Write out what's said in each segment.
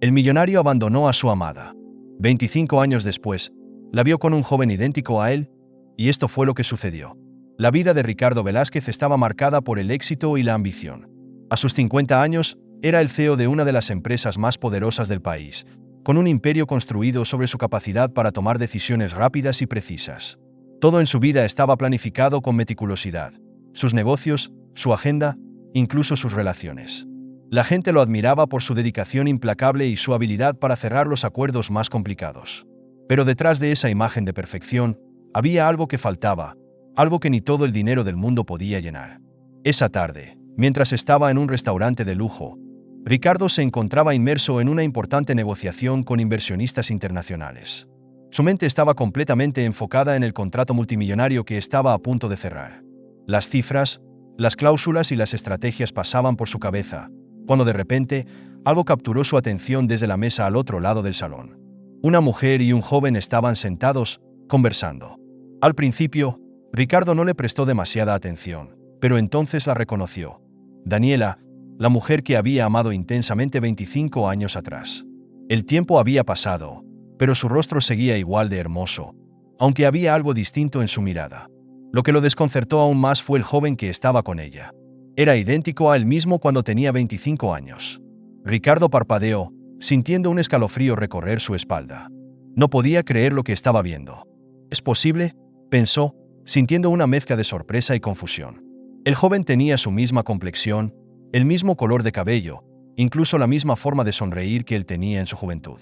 El millonario abandonó a su amada. 25 años después, la vio con un joven idéntico a él, y esto fue lo que sucedió. La vida de Ricardo Velázquez estaba marcada por el éxito y la ambición. A sus 50 años, era el CEO de una de las empresas más poderosas del país, con un imperio construido sobre su capacidad para tomar decisiones rápidas y precisas. Todo en su vida estaba planificado con meticulosidad. Sus negocios, su agenda, incluso sus relaciones. La gente lo admiraba por su dedicación implacable y su habilidad para cerrar los acuerdos más complicados. Pero detrás de esa imagen de perfección, había algo que faltaba, algo que ni todo el dinero del mundo podía llenar. Esa tarde, mientras estaba en un restaurante de lujo, Ricardo se encontraba inmerso en una importante negociación con inversionistas internacionales. Su mente estaba completamente enfocada en el contrato multimillonario que estaba a punto de cerrar. Las cifras, las cláusulas y las estrategias pasaban por su cabeza, cuando de repente, algo capturó su atención desde la mesa al otro lado del salón. Una mujer y un joven estaban sentados, conversando. Al principio, Ricardo no le prestó demasiada atención, pero entonces la reconoció. Daniela, la mujer que había amado intensamente 25 años atrás. El tiempo había pasado, pero su rostro seguía igual de hermoso, aunque había algo distinto en su mirada. Lo que lo desconcertó aún más fue el joven que estaba con ella. Era idéntico a él mismo cuando tenía 25 años. Ricardo parpadeó, sintiendo un escalofrío recorrer su espalda. No podía creer lo que estaba viendo. ¿Es posible?, pensó, sintiendo una mezcla de sorpresa y confusión. El joven tenía su misma complexión, el mismo color de cabello, incluso la misma forma de sonreír que él tenía en su juventud.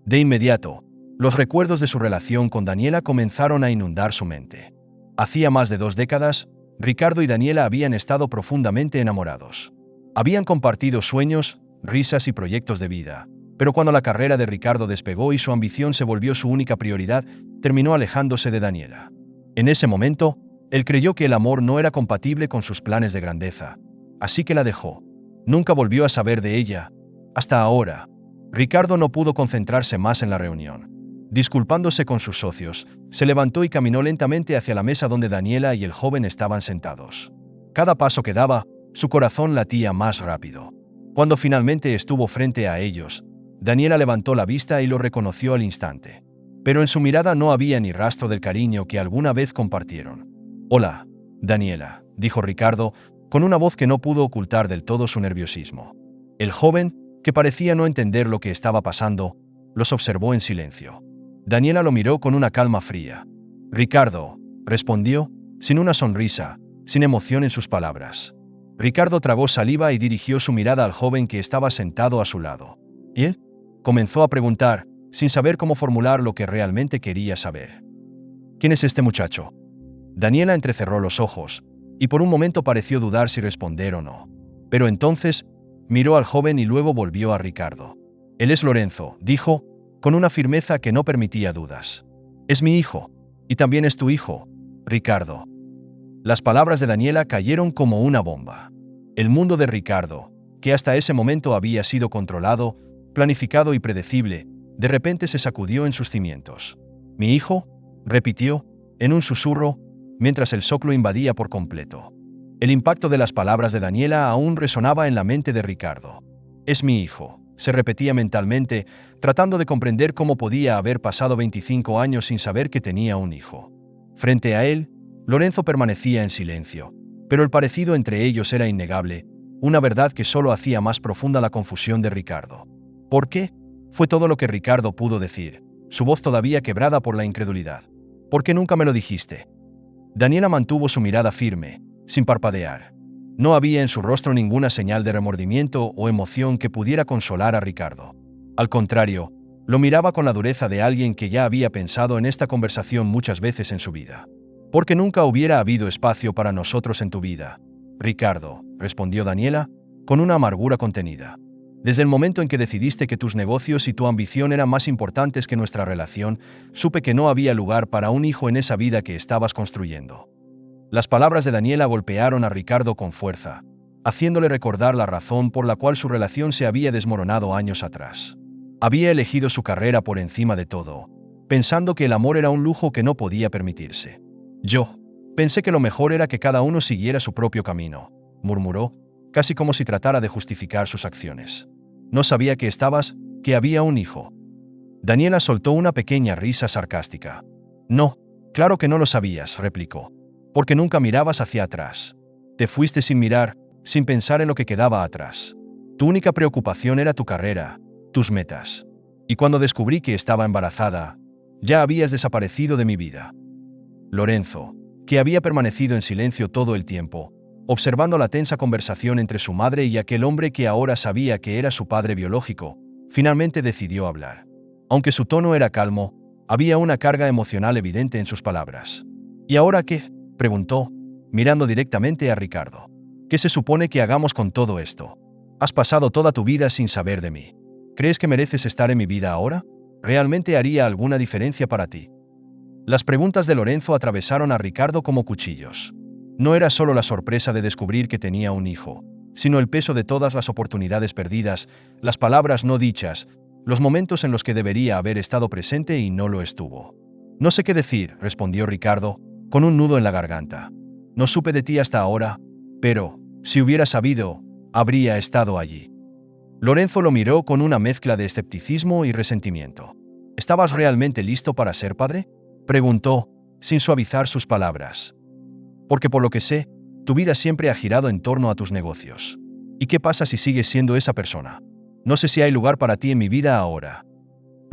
De inmediato, los recuerdos de su relación con Daniela comenzaron a inundar su mente. Hacía más de 2 décadas, Ricardo y Daniela habían estado profundamente enamorados. Habían compartido sueños, risas y proyectos de vida, pero cuando la carrera de Ricardo despegó y su ambición se volvió su única prioridad, terminó alejándose de Daniela. En ese momento, él creyó que el amor no era compatible con sus planes de grandeza, así que la dejó. Nunca volvió a saber de ella. Hasta ahora, Ricardo no pudo concentrarse más en la reunión. Disculpándose con sus socios, se levantó y caminó lentamente hacia la mesa donde Daniela y el joven estaban sentados. Cada paso que daba, su corazón latía más rápido. Cuando finalmente estuvo frente a ellos, Daniela levantó la vista y lo reconoció al instante. Pero en su mirada no había ni rastro del cariño que alguna vez compartieron. «Hola, Daniela», dijo Ricardo, con una voz que no pudo ocultar del todo su nerviosismo. El joven, que parecía no entender lo que estaba pasando, los observó en silencio. Daniela lo miró con una calma fría. «Ricardo», respondió, sin una sonrisa, sin emoción en sus palabras. Ricardo tragó saliva y dirigió su mirada al joven que estaba sentado a su lado. ¿Y él?, comenzó a preguntar, sin saber cómo formular lo que realmente quería saber. «¿Quién es este muchacho?». Daniela entrecerró los ojos, y por un momento pareció dudar si responder o no. Pero entonces, miró al joven y luego volvió a Ricardo. «Él es Lorenzo», dijo, con una firmeza que no permitía dudas. «Es mi hijo, y también es tu hijo, Ricardo». Las palabras de Daniela cayeron como una bomba. El mundo de Ricardo, que hasta ese momento había sido controlado, planificado y predecible, de repente se sacudió en sus cimientos. «¿Mi hijo?», repitió, en un susurro, mientras el shock lo invadía por completo. El impacto de las palabras de Daniela aún resonaba en la mente de Ricardo. «Es mi hijo», se repetía mentalmente, tratando de comprender cómo podía haber pasado 25 años sin saber que tenía un hijo. Frente a él, Lorenzo permanecía en silencio, pero el parecido entre ellos era innegable, una verdad que solo hacía más profunda la confusión de Ricardo. «¿Por qué?», fue todo lo que Ricardo pudo decir, su voz todavía quebrada por la incredulidad. «¿Por qué nunca me lo dijiste?». Daniela mantuvo su mirada firme, sin parpadear. No había en su rostro ninguna señal de remordimiento o emoción que pudiera consolar a Ricardo. Al contrario, lo miraba con la dureza de alguien que ya había pensado en esta conversación muchas veces en su vida. «Porque nunca hubiera habido espacio para nosotros en tu vida, Ricardo», respondió Daniela, con una amargura contenida. «Desde el momento en que decidiste que tus negocios y tu ambición eran más importantes que nuestra relación, supe que no había lugar para un hijo en esa vida que estabas construyendo». Las palabras de Daniela golpearon a Ricardo con fuerza, haciéndole recordar la razón por la cual su relación se había desmoronado años atrás. Había elegido su carrera por encima de todo, pensando que el amor era un lujo que no podía permitirse. «Yo pensé que lo mejor era que cada uno siguiera su propio camino», murmuró, casi como si tratara de justificar sus acciones. «No sabía que que había un hijo. Daniela soltó una pequeña risa sarcástica. No, claro que no lo sabías, replicó. Porque nunca mirabas hacia atrás. Te fuiste sin mirar, sin pensar en lo que quedaba atrás. Tu única preocupación era tu carrera, tus metas. Y cuando descubrí que estaba embarazada, ya habías desaparecido de mi vida. Lorenzo, que había permanecido en silencio todo el tiempo, observando la tensa conversación entre su madre y aquel hombre que ahora sabía que era su padre biológico, finalmente decidió hablar. Aunque su tono era calmo, había una carga emocional evidente en sus palabras. ¿Y ahora qué?, preguntó, mirando directamente a Ricardo. ¿Qué se supone que hagamos con todo esto? Has pasado toda tu vida sin saber de mí. ¿Crees que mereces estar en mi vida ahora? ¿Realmente haría alguna diferencia para ti? Las preguntas de Lorenzo atravesaron a Ricardo como cuchillos. No era solo la sorpresa de descubrir que tenía un hijo, sino el peso de todas las oportunidades perdidas, las palabras no dichas, los momentos en los que debería haber estado presente y no lo estuvo. No sé qué decir, respondió Ricardo, con un nudo en la garganta. No supe de ti hasta ahora, pero, si hubiera sabido, habría estado allí. Lorenzo lo miró con una mezcla de escepticismo y resentimiento. ¿Estabas realmente listo para ser padre?, preguntó, sin suavizar sus palabras. Porque por lo que sé, tu vida siempre ha girado en torno a tus negocios. ¿Y qué pasa si sigues siendo esa persona? No sé si hay lugar para ti en mi vida ahora.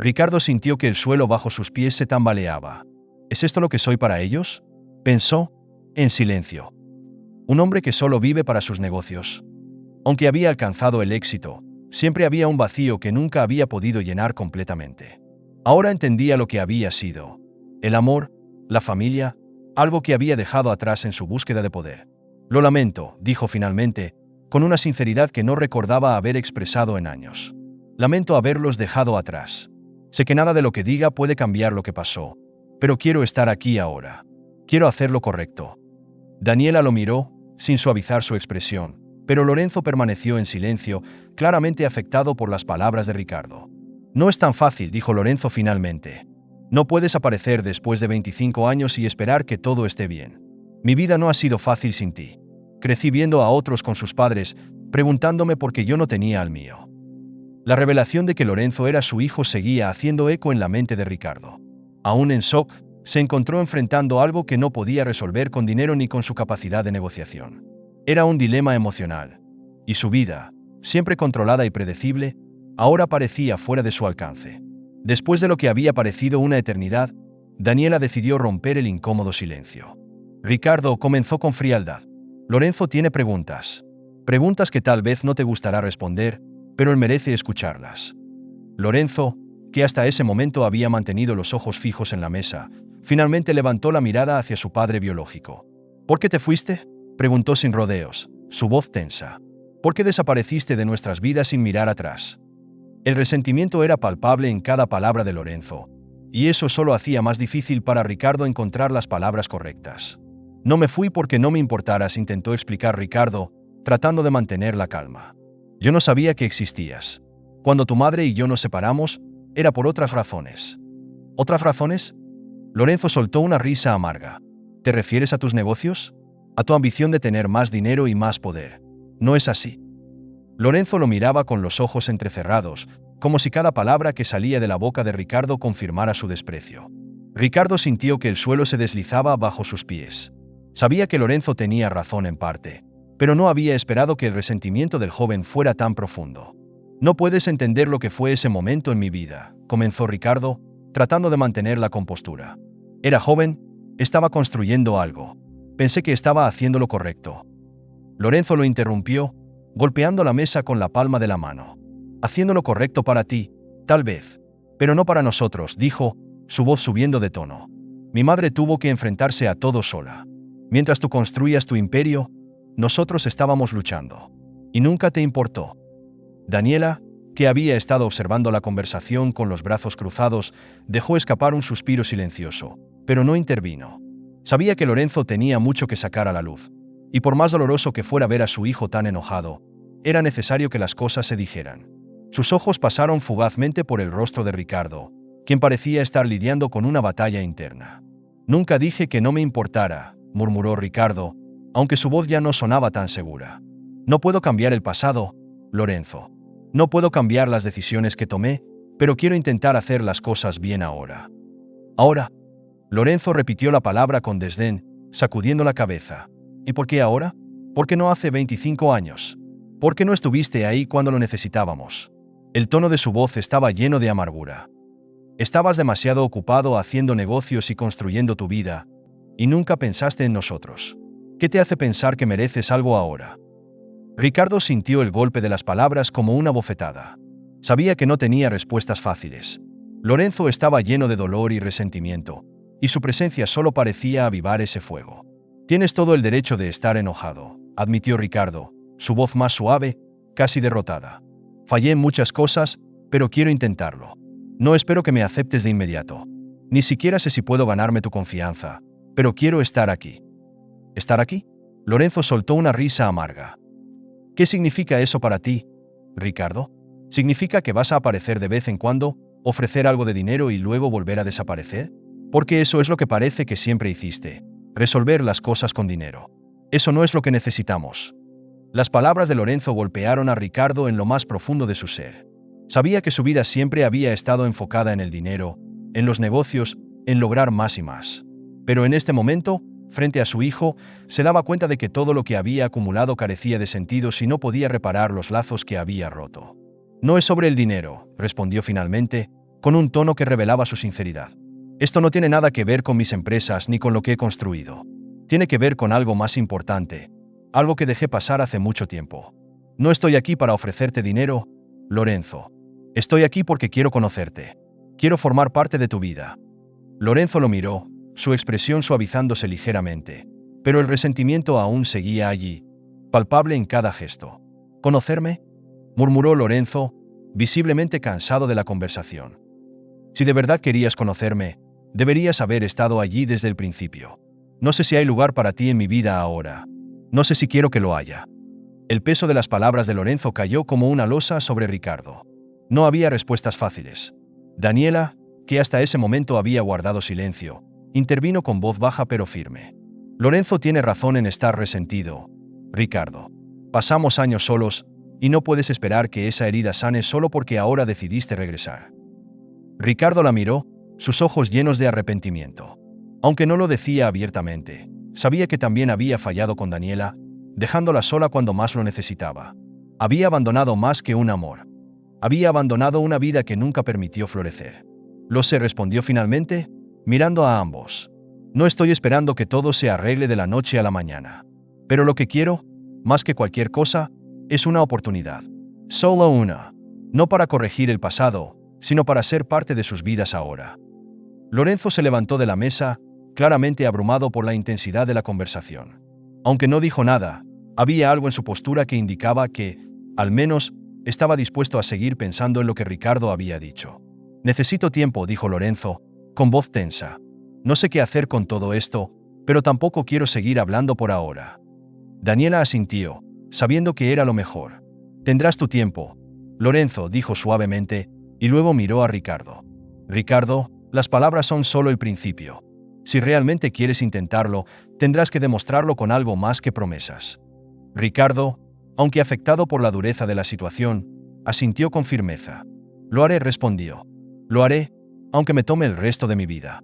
Ricardo sintió que el suelo bajo sus pies se tambaleaba. ¿Es esto lo que soy para ellos?, pensó, en silencio. Un hombre que solo vive para sus negocios. Aunque había alcanzado el éxito, siempre había un vacío que nunca había podido llenar completamente. Ahora entendía lo que había sido. El amor, la familia, algo que había dejado atrás en su búsqueda de poder. Lo lamento, dijo finalmente, con una sinceridad que no recordaba haber expresado en años. Lamento haberlos dejado atrás. Sé que nada de lo que diga puede cambiar lo que pasó, pero quiero estar aquí ahora. Quiero hacer lo correcto. Daniela lo miró, sin suavizar su expresión, pero Lorenzo permaneció en silencio, claramente afectado por las palabras de Ricardo. No es tan fácil, dijo Lorenzo finalmente. No puedes aparecer después de 25 años y esperar que todo esté bien. Mi vida no ha sido fácil sin ti. Crecí viendo a otros con sus padres, preguntándome por qué yo no tenía al mío. La revelación de que Lorenzo era su hijo seguía haciendo eco en la mente de Ricardo. Aún en shock, se encontró enfrentando algo que no podía resolver con dinero ni con su capacidad de negociación. Era un dilema emocional. Y su vida, siempre controlada y predecible, ahora parecía fuera de su alcance. Después de lo que había parecido una eternidad, Daniela decidió romper el incómodo silencio. Ricardo comenzó con frialdad. Lorenzo tiene preguntas. Preguntas que tal vez no te gustará responder, pero él merece escucharlas. Lorenzo, que hasta ese momento había mantenido los ojos fijos en la mesa, finalmente levantó la mirada hacia su padre biológico. ¿Por qué te fuiste?, preguntó sin rodeos, su voz tensa. ¿Por qué desapareciste de nuestras vidas sin mirar atrás? El resentimiento era palpable en cada palabra de Lorenzo, y eso solo hacía más difícil para Ricardo encontrar las palabras correctas. No me fui porque no me importaras, intentó explicar Ricardo, tratando de mantener la calma. Yo no sabía que existías. Cuando tu madre y yo nos separamos, era por otras razones. ¿Otras razones? Lorenzo soltó una risa amarga. ¿Te refieres a tus negocios? ¿A tu ambición de tener más dinero y más poder? No es así. Lorenzo lo miraba con los ojos entrecerrados, como si cada palabra que salía de la boca de Ricardo confirmara su desprecio. Ricardo sintió que el suelo se deslizaba bajo sus pies. Sabía que Lorenzo tenía razón en parte, pero no había esperado que el resentimiento del joven fuera tan profundo. No puedes entender lo que fue ese momento en mi vida, comenzó Ricardo, tratando de mantener la compostura. Era joven, estaba construyendo algo. Pensé que estaba haciendo lo correcto. Lorenzo lo interrumpió, golpeando la mesa con la palma de la mano. Haciendo lo correcto para ti, tal vez, pero no para nosotros, dijo, su voz subiendo de tono. Mi madre tuvo que enfrentarse a todo sola. Mientras tú construías tu imperio, nosotros estábamos luchando. Y nunca te importó. Daniela, que había estado observando la conversación con los brazos cruzados, dejó escapar un suspiro silencioso, pero no intervino. Sabía que Lorenzo tenía mucho que sacar a la luz, y por más doloroso que fuera ver a su hijo tan enojado, era necesario que las cosas se dijeran. Sus ojos pasaron fugazmente por el rostro de Ricardo, quien parecía estar lidiando con una batalla interna. Nunca dije que no me importara, murmuró Ricardo, aunque su voz ya no sonaba tan segura. No puedo cambiar el pasado, Lorenzo. No puedo cambiar las decisiones que tomé, pero quiero intentar hacer las cosas bien ahora. Ahora. Lorenzo repitió la palabra con desdén, sacudiendo la cabeza. ¿Y por qué ahora? ¿Por qué no hace 25 años? ¿Por qué no estuviste ahí cuando lo necesitábamos? El tono de su voz estaba lleno de amargura. Estabas demasiado ocupado haciendo negocios y construyendo tu vida, y nunca pensaste en nosotros. ¿Qué te hace pensar que mereces algo ahora? Ricardo sintió el golpe de las palabras como una bofetada. Sabía que no tenía respuestas fáciles. Lorenzo estaba lleno de dolor y resentimiento, y su presencia solo parecía avivar ese fuego. Tienes todo el derecho de estar enojado, admitió Ricardo, su voz más suave, casi derrotada. Fallé en muchas cosas, pero quiero intentarlo. No espero que me aceptes de inmediato. Ni siquiera sé si puedo ganarme tu confianza, pero quiero estar aquí. ¿Estar aquí? Lorenzo soltó una risa amarga. ¿Qué significa eso para ti, Ricardo? ¿Significa que vas a aparecer de vez en cuando, ofrecer algo de dinero y luego volver a desaparecer? Porque eso es lo que parece que siempre hiciste, resolver las cosas con dinero. Eso no es lo que necesitamos. Las palabras de Lorenzo golpearon a Ricardo en lo más profundo de su ser. Sabía que su vida siempre había estado enfocada en el dinero, en los negocios, en lograr más y más. Pero en este momento, frente a su hijo, se daba cuenta de que todo lo que había acumulado carecía de sentido si no podía reparar los lazos que había roto. No es sobre el dinero, respondió finalmente, con un tono que revelaba su sinceridad. Esto no tiene nada que ver con mis empresas ni con lo que he construido. Tiene que ver con algo más importante, algo que dejé pasar hace mucho tiempo. No estoy aquí para ofrecerte dinero, Lorenzo. Estoy aquí porque quiero conocerte. Quiero formar parte de tu vida. Lorenzo lo miró, su expresión suavizándose ligeramente, pero el resentimiento aún seguía allí, palpable en cada gesto. ¿Conocerme?, murmuró Lorenzo, visiblemente cansado de la conversación. Si de verdad querías conocerme, deberías haber estado allí desde el principio. No sé si hay lugar para ti en mi vida ahora. No sé si quiero que lo haya. El peso de las palabras de Lorenzo cayó como una losa sobre Ricardo. No había respuestas fáciles. Daniela, que hasta ese momento había guardado silencio, intervino con voz baja pero firme. Lorenzo tiene razón en estar resentido, Ricardo. Pasamos años solos, y no puedes esperar que esa herida sane solo porque ahora decidiste regresar. Ricardo la miró, sus ojos llenos de arrepentimiento. Aunque no lo decía abiertamente, sabía que también había fallado con Daniela, dejándola sola cuando más lo necesitaba. Había abandonado más que un amor. Había abandonado una vida que nunca permitió florecer. Lo sé, respondió finalmente, mirando a ambos. No estoy esperando que todo se arregle de la noche a la mañana. Pero lo que quiero, más que cualquier cosa, es una oportunidad. Solo una. No para corregir el pasado, sino para ser parte de sus vidas ahora. Lorenzo se levantó de la mesa, claramente abrumado por la intensidad de la conversación. Aunque no dijo nada, había algo en su postura que indicaba que, al menos, estaba dispuesto a seguir pensando en lo que Ricardo había dicho. Necesito tiempo, dijo Lorenzo, con voz tensa. No sé qué hacer con todo esto, pero tampoco quiero seguir hablando por ahora. Daniela asintió, sabiendo que era lo mejor. Tendrás tu tiempo, Lorenzo dijo suavemente, y luego miró a Ricardo. Ricardo, las palabras son solo el principio. Si realmente quieres intentarlo, tendrás que demostrarlo con algo más que promesas. Ricardo, aunque afectado por la dureza de la situación, asintió con firmeza. Lo haré, respondió. Lo haré, aunque me tome el resto de mi vida.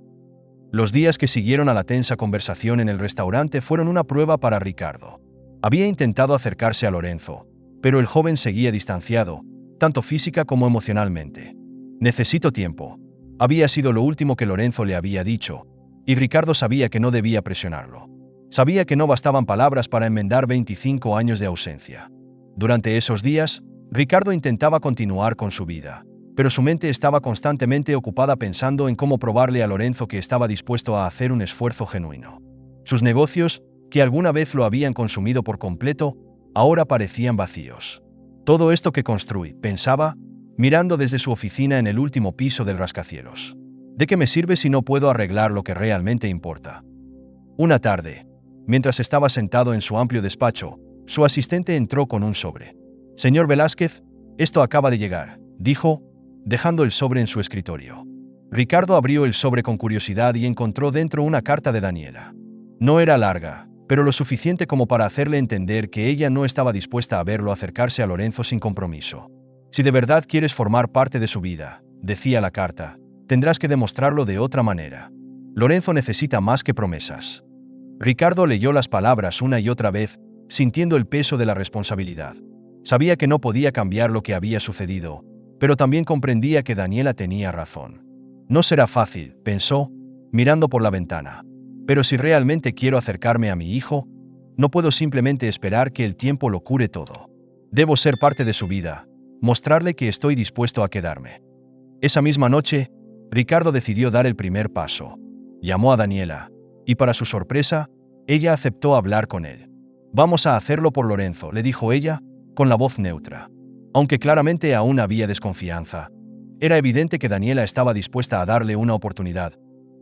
Los días que siguieron a la tensa conversación en el restaurante fueron una prueba para Ricardo. Había intentado acercarse a Lorenzo, pero el joven seguía distanciado, tanto física como emocionalmente. Necesito tiempo. Había sido lo último que Lorenzo le había dicho, y Ricardo sabía que no debía presionarlo. Sabía que no bastaban palabras para enmendar 25 años de ausencia. Durante esos días, Ricardo intentaba continuar con su vida, pero su mente estaba constantemente ocupada pensando en cómo probarle a Lorenzo que estaba dispuesto a hacer un esfuerzo genuino. Sus negocios, que alguna vez lo habían consumido por completo, ahora parecían vacíos. Todo esto que construí, pensaba, mirando desde su oficina en el último piso del rascacielos. ¿De qué me sirve si no puedo arreglar lo que realmente importa? Una tarde, mientras estaba sentado en su amplio despacho, su asistente entró con un sobre. Señor Velázquez, esto acaba de llegar, dijo, dejando el sobre en su escritorio. Ricardo abrió el sobre con curiosidad y encontró dentro una carta de Daniela. No era larga, pero lo suficiente como para hacerle entender que ella no estaba dispuesta a verlo acercarse a Lorenzo sin compromiso. Si de verdad quieres formar parte de su vida, decía la carta, tendrás que demostrarlo de otra manera. Lorenzo necesita más que promesas. Ricardo leyó las palabras una y otra vez, sintiendo el peso de la responsabilidad. Sabía que no podía cambiar lo que había sucedido, pero también comprendía que Daniela tenía razón. No será fácil, pensó, mirando por la ventana. Pero si realmente quiero acercarme a mi hijo, no puedo simplemente esperar que el tiempo lo cure todo. Debo ser parte de su vida, mostrarle que estoy dispuesto a quedarme. Esa misma noche, Ricardo decidió dar el primer paso. Llamó a Daniela, y para su sorpresa, ella aceptó hablar con él. Vamos a hacerlo por Lorenzo, le dijo ella, con la voz neutra. Aunque claramente aún había desconfianza, era evidente que Daniela estaba dispuesta a darle una oportunidad,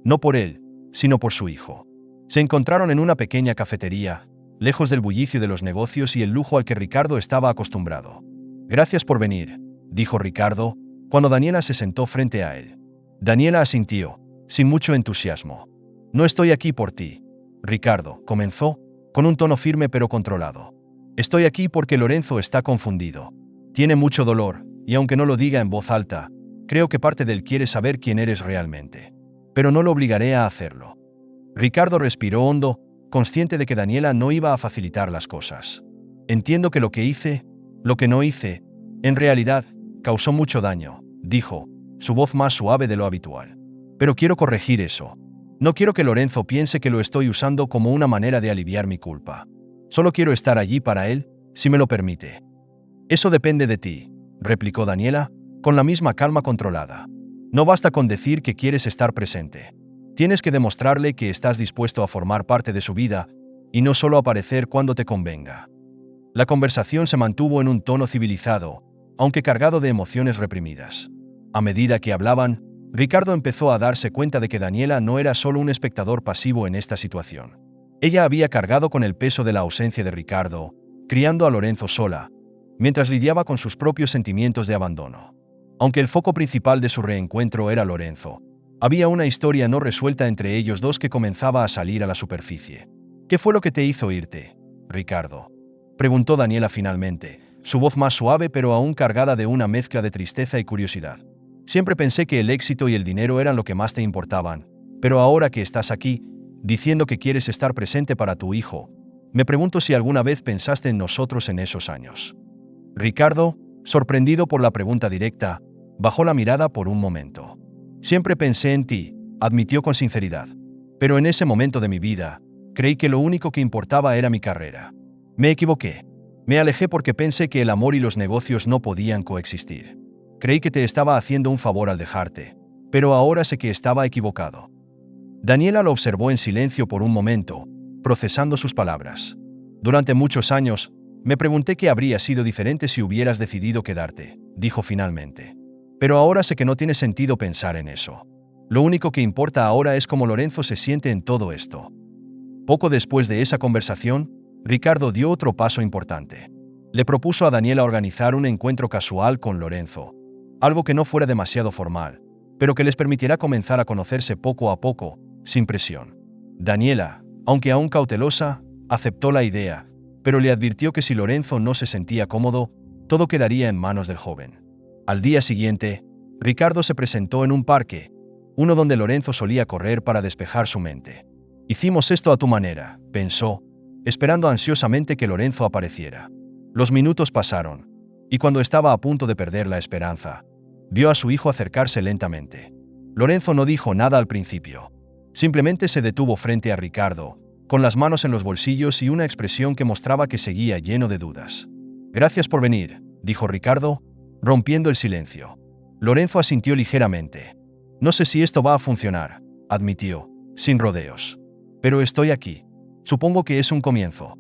no por él, sino por su hijo. Se encontraron en una pequeña cafetería, lejos del bullicio de los negocios y el lujo al que Ricardo estaba acostumbrado. Gracias por venir, dijo Ricardo, cuando Daniela se sentó frente a él. Daniela asintió, sin mucho entusiasmo. No estoy aquí por ti, Ricardo, comenzó, con un tono firme pero controlado. Estoy aquí porque Lorenzo está confundido. Tiene mucho dolor, y aunque no lo diga en voz alta, creo que parte de él quiere saber quién eres realmente. Pero no lo obligaré a hacerlo. Ricardo respiró hondo, consciente de que Daniela no iba a facilitar las cosas. Entiendo que lo que no hice, en realidad, causó mucho daño, dijo, su voz más suave de lo habitual. Pero quiero corregir eso. No quiero que Lorenzo piense que lo estoy usando como una manera de aliviar mi culpa. Solo quiero estar allí para él, si me lo permite. Eso depende de ti, replicó Daniela, con la misma calma controlada. No basta con decir que quieres estar presente. Tienes que demostrarle que estás dispuesto a formar parte de su vida, y no solo aparecer cuando te convenga. La conversación se mantuvo en un tono civilizado, aunque cargado de emociones reprimidas. A medida que hablaban, Ricardo empezó a darse cuenta de que Daniela no era solo un espectador pasivo en esta situación. Ella había cargado con el peso de la ausencia de Ricardo, criando a Lorenzo sola, mientras lidiaba con sus propios sentimientos de abandono. Aunque el foco principal de su reencuentro era Lorenzo, había una historia no resuelta entre ellos dos que comenzaba a salir a la superficie. ¿Qué fue lo que te hizo irte, Ricardo?, preguntó Daniela finalmente, su voz más suave pero aún cargada de una mezcla de tristeza y curiosidad. Siempre pensé que el éxito y el dinero eran lo que más te importaban, pero ahora que estás aquí, diciendo que quieres estar presente para tu hijo, me pregunto si alguna vez pensaste en nosotros en esos años. Ricardo, sorprendido por la pregunta directa, bajó la mirada por un momento. Siempre pensé en ti, admitió con sinceridad. Pero en ese momento de mi vida, creí que lo único que importaba era mi carrera. Me equivoqué. Me alejé porque pensé que el amor y los negocios no podían coexistir. Creí que te estaba haciendo un favor al dejarte, pero ahora sé que estaba equivocado. Daniela lo observó en silencio por un momento, procesando sus palabras. Durante muchos años, me pregunté qué habría sido diferente si hubieras decidido quedarte, dijo finalmente. Pero ahora sé que no tiene sentido pensar en eso. Lo único que importa ahora es cómo Lorenzo se siente en todo esto. Poco después de esa conversación, Ricardo dio otro paso importante. Le propuso a Daniela organizar un encuentro casual con Lorenzo, algo que no fuera demasiado formal, pero que les permitiera comenzar a conocerse poco a poco, sin presión. Daniela, aunque aún cautelosa, aceptó la idea, pero le advirtió que si Lorenzo no se sentía cómodo, todo quedaría en manos del joven. Al día siguiente, Ricardo se presentó en un parque, uno donde Lorenzo solía correr para despejar su mente. Hicimos esto a tu manera, pensó, esperando ansiosamente que Lorenzo apareciera. Los minutos pasaron, y cuando estaba a punto de perder la esperanza, vio a su hijo acercarse lentamente. Lorenzo no dijo nada al principio. Simplemente se detuvo frente a Ricardo, con las manos en los bolsillos y una expresión que mostraba que seguía lleno de dudas. Gracias por venir, dijo Ricardo, rompiendo el silencio. Lorenzo asintió ligeramente. No sé si esto va a funcionar, admitió, sin rodeos. Pero estoy aquí. Supongo que es un comienzo.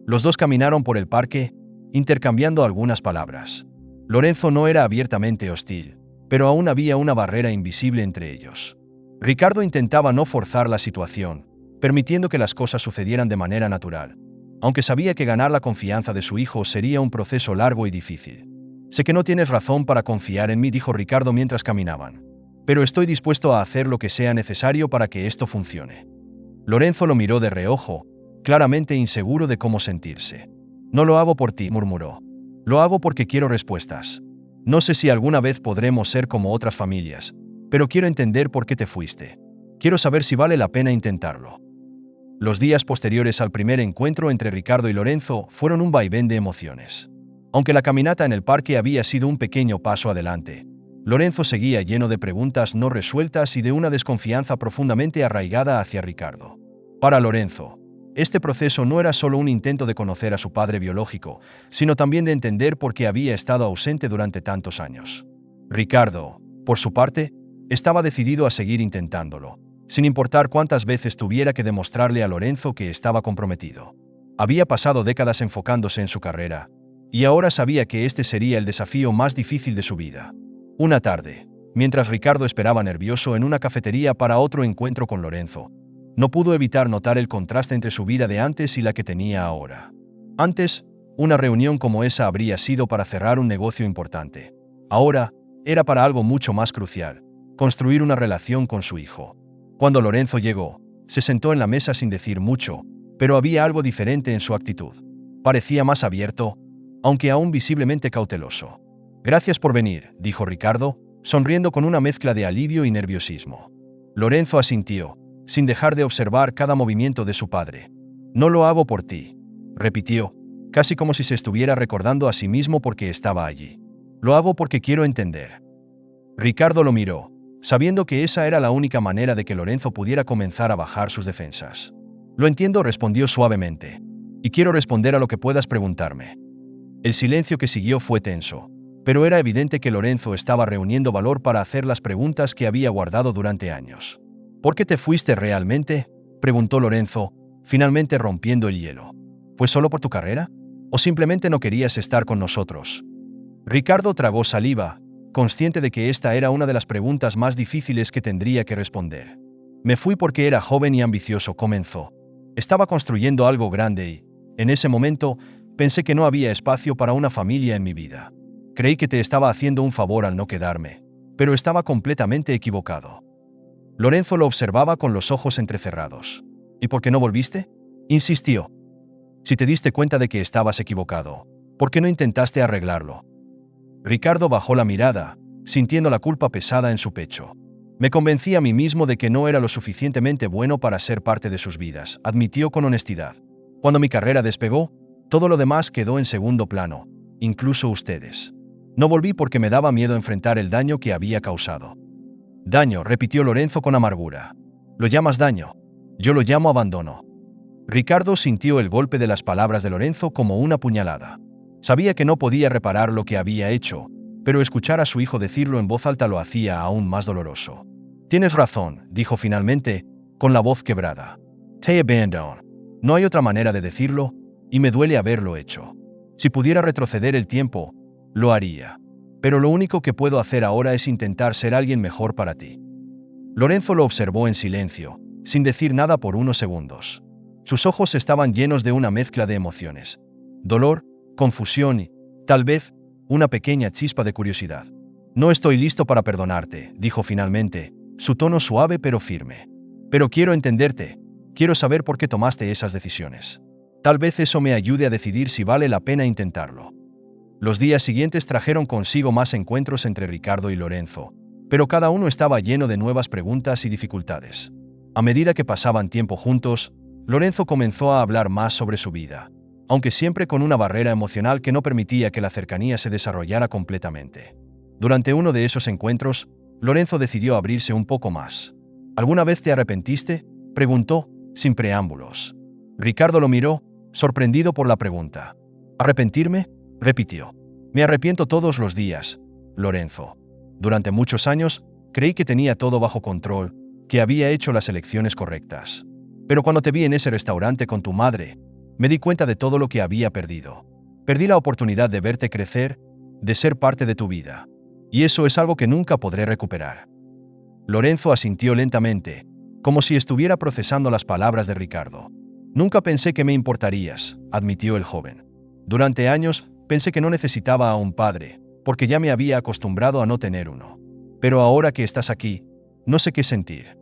Los dos caminaron por el parque, intercambiando algunas palabras. Lorenzo no era abiertamente hostil, pero aún había una barrera invisible entre ellos. Ricardo intentaba no forzar la situación, permitiendo que las cosas sucedieran de manera natural, aunque sabía que ganar la confianza de su hijo sería un proceso largo y difícil. Sé que no tienes razón para confiar en mí, dijo Ricardo mientras caminaban, pero estoy dispuesto a hacer lo que sea necesario para que esto funcione. Lorenzo lo miró de reojo, claramente inseguro de cómo sentirse. No lo hago por ti, murmuró. Lo hago porque quiero respuestas. No sé si alguna vez podremos ser como otras familias, pero quiero entender por qué te fuiste. Quiero saber si vale la pena intentarlo. Los días posteriores al primer encuentro entre Ricardo y Lorenzo fueron un vaivén de emociones. Aunque la caminata en el parque había sido un pequeño paso adelante, Lorenzo seguía lleno de preguntas no resueltas y de una desconfianza profundamente arraigada hacia Ricardo. Para Lorenzo, este proceso no era solo un intento de conocer a su padre biológico, sino también de entender por qué había estado ausente durante tantos años. Ricardo, por su parte, estaba decidido a seguir intentándolo, sin importar cuántas veces tuviera que demostrarle a Lorenzo que estaba comprometido. Había pasado décadas enfocándose en su carrera, y ahora sabía que este sería el desafío más difícil de su vida. Una tarde, mientras Ricardo esperaba nervioso en una cafetería para otro encuentro con Lorenzo, no pudo evitar notar el contraste entre su vida de antes y la que tenía ahora. Antes, una reunión como esa habría sido para cerrar un negocio importante. Ahora, era para algo mucho más crucial: construir una relación con su hijo. Cuando Lorenzo llegó, se sentó en la mesa sin decir mucho, pero había algo diferente en su actitud. Parecía más abierto, aunque aún visiblemente cauteloso. «Gracias por venir», dijo Ricardo, sonriendo con una mezcla de alivio y nerviosismo. Lorenzo asintió, sin dejar de observar cada movimiento de su padre. «No lo hago por ti», repitió, casi como si se estuviera recordando a sí mismo por qué estaba allí. «Lo hago porque quiero entender». Ricardo lo miró, sabiendo que esa era la única manera de que Lorenzo pudiera comenzar a bajar sus defensas. «Lo entiendo», respondió suavemente, «y quiero responder a lo que puedas preguntarme». El silencio que siguió fue tenso, pero era evidente que Lorenzo estaba reuniendo valor para hacer las preguntas que había guardado durante años. «¿Por qué te fuiste realmente?», preguntó Lorenzo, finalmente rompiendo el hielo. «¿Fue solo por tu carrera? ¿O simplemente no querías estar con nosotros?». Ricardo tragó saliva, consciente de que esta era una de las preguntas más difíciles que tendría que responder. «Me fui porque era joven y ambicioso», comenzó. «Estaba construyendo algo grande y, en ese momento, pensé que no había espacio para una familia en mi vida. Creí que te estaba haciendo un favor al no quedarme, pero estaba completamente equivocado». Lorenzo lo observaba con los ojos entrecerrados. «¿Y por qué no volviste?», insistió. «Si te diste cuenta de que estabas equivocado, ¿por qué no intentaste arreglarlo?». Ricardo bajó la mirada, sintiendo la culpa pesada en su pecho. «Me convencí a mí mismo de que no era lo suficientemente bueno para ser parte de sus vidas», admitió con honestidad. «Cuando mi carrera despegó, todo lo demás quedó en segundo plano, incluso ustedes. No volví porque me daba miedo enfrentar el daño que había causado». «Daño», repitió Lorenzo con amargura. «¿Lo llamas daño? Yo lo llamo abandono». Ricardo sintió el golpe de las palabras de Lorenzo como una puñalada. Sabía que no podía reparar lo que había hecho, pero escuchar a su hijo decirlo en voz alta lo hacía aún más doloroso. «Tienes razón», dijo finalmente, con la voz quebrada. «Te abandono. No hay otra manera de decirlo, y me duele haberlo hecho. Si pudiera retroceder el tiempo, lo haría. Pero lo único que puedo hacer ahora es intentar ser alguien mejor para ti». Lorenzo lo observó en silencio, sin decir nada por unos segundos. Sus ojos estaban llenos de una mezcla de emociones: dolor, confusión y, tal vez, una pequeña chispa de curiosidad. «No estoy listo para perdonarte», dijo finalmente, su tono suave pero firme. «Pero quiero entenderte, quiero saber por qué tomaste esas decisiones. Tal vez eso me ayude a decidir si vale la pena intentarlo». Los días siguientes trajeron consigo más encuentros entre Ricardo y Lorenzo, pero cada uno estaba lleno de nuevas preguntas y dificultades. A medida que pasaban tiempo juntos, Lorenzo comenzó a hablar más sobre su vida, aunque siempre con una barrera emocional que no permitía que la cercanía se desarrollara completamente. Durante uno de esos encuentros, Lorenzo decidió abrirse un poco más. «¿Alguna vez te arrepentiste?», preguntó, sin preámbulos. Ricardo lo miró, sorprendido por la pregunta. «¿Arrepentirme?», repitió. «Me arrepiento todos los días, Lorenzo. Durante muchos años, creí que tenía todo bajo control, que había hecho las elecciones correctas. Pero cuando te vi en ese restaurante con tu madre, me di cuenta de todo lo que había perdido. Perdí la oportunidad de verte crecer, de ser parte de tu vida. Y eso es algo que nunca podré recuperar». Lorenzo asintió lentamente, como si estuviera procesando las palabras de Ricardo. «Nunca pensé que me importarías», admitió el joven. «Durante años, pensé que no necesitaba a un padre, porque ya me había acostumbrado a no tener uno. Pero ahora que estás aquí, no sé qué sentir».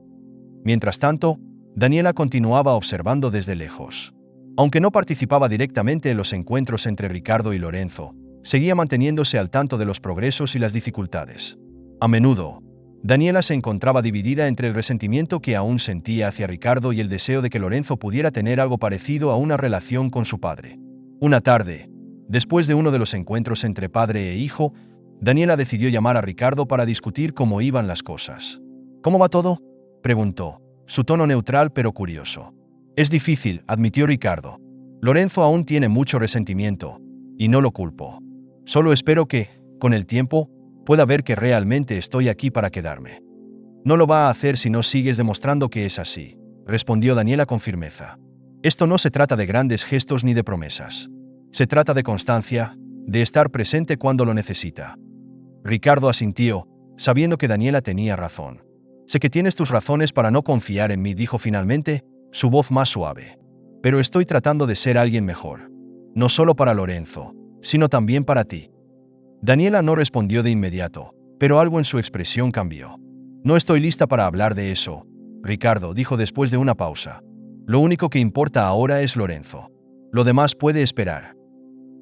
Mientras tanto, Daniela continuaba observando desde lejos. Aunque no participaba directamente en los encuentros entre Ricardo y Lorenzo, seguía manteniéndose al tanto de los progresos y las dificultades. A menudo, Daniela se encontraba dividida entre el resentimiento que aún sentía hacia Ricardo y el deseo de que Lorenzo pudiera tener algo parecido a una relación con su padre. Una tarde, después de uno de los encuentros entre padre e hijo, Daniela decidió llamar a Ricardo para discutir cómo iban las cosas. «¿Cómo va todo?», preguntó, su tono neutral pero curioso. «Es difícil», admitió Ricardo. «Lorenzo aún tiene mucho resentimiento, y no lo culpo. Solo espero que, con el tiempo, pueda ver que realmente estoy aquí para quedarme». «No lo va a hacer si no sigues demostrando que es así», respondió Daniela con firmeza. «Esto no se trata de grandes gestos ni de promesas. Se trata de constancia, de estar presente cuando lo necesita». Ricardo asintió, sabiendo que Daniela tenía razón. «Sé que tienes tus razones para no confiar en mí», dijo finalmente, su voz más suave. «Pero estoy tratando de ser alguien mejor. No solo para Lorenzo, sino también para ti». Daniela no respondió de inmediato, pero algo en su expresión cambió. «No estoy lista para hablar de eso», Ricardo dijo después de una pausa. «Lo único que importa ahora es Lorenzo. Lo demás puede esperar».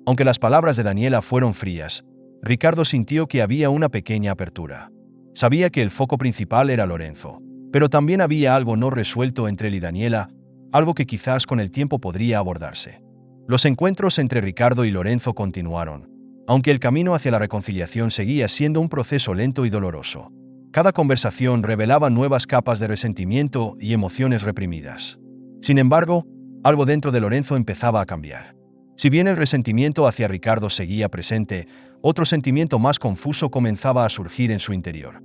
Aunque las palabras de Daniela fueron frías, Ricardo sintió que había una pequeña apertura. Sabía que el foco principal era Lorenzo, pero también había algo no resuelto entre él y Daniela, algo que quizás con el tiempo podría abordarse. Los encuentros entre Ricardo y Lorenzo continuaron, aunque el camino hacia la reconciliación seguía siendo un proceso lento y doloroso. Cada conversación revelaba nuevas capas de resentimiento y emociones reprimidas. Sin embargo, algo dentro de Lorenzo empezaba a cambiar. Si bien el resentimiento hacia Ricardo seguía presente, otro sentimiento más confuso comenzaba a surgir en su interior.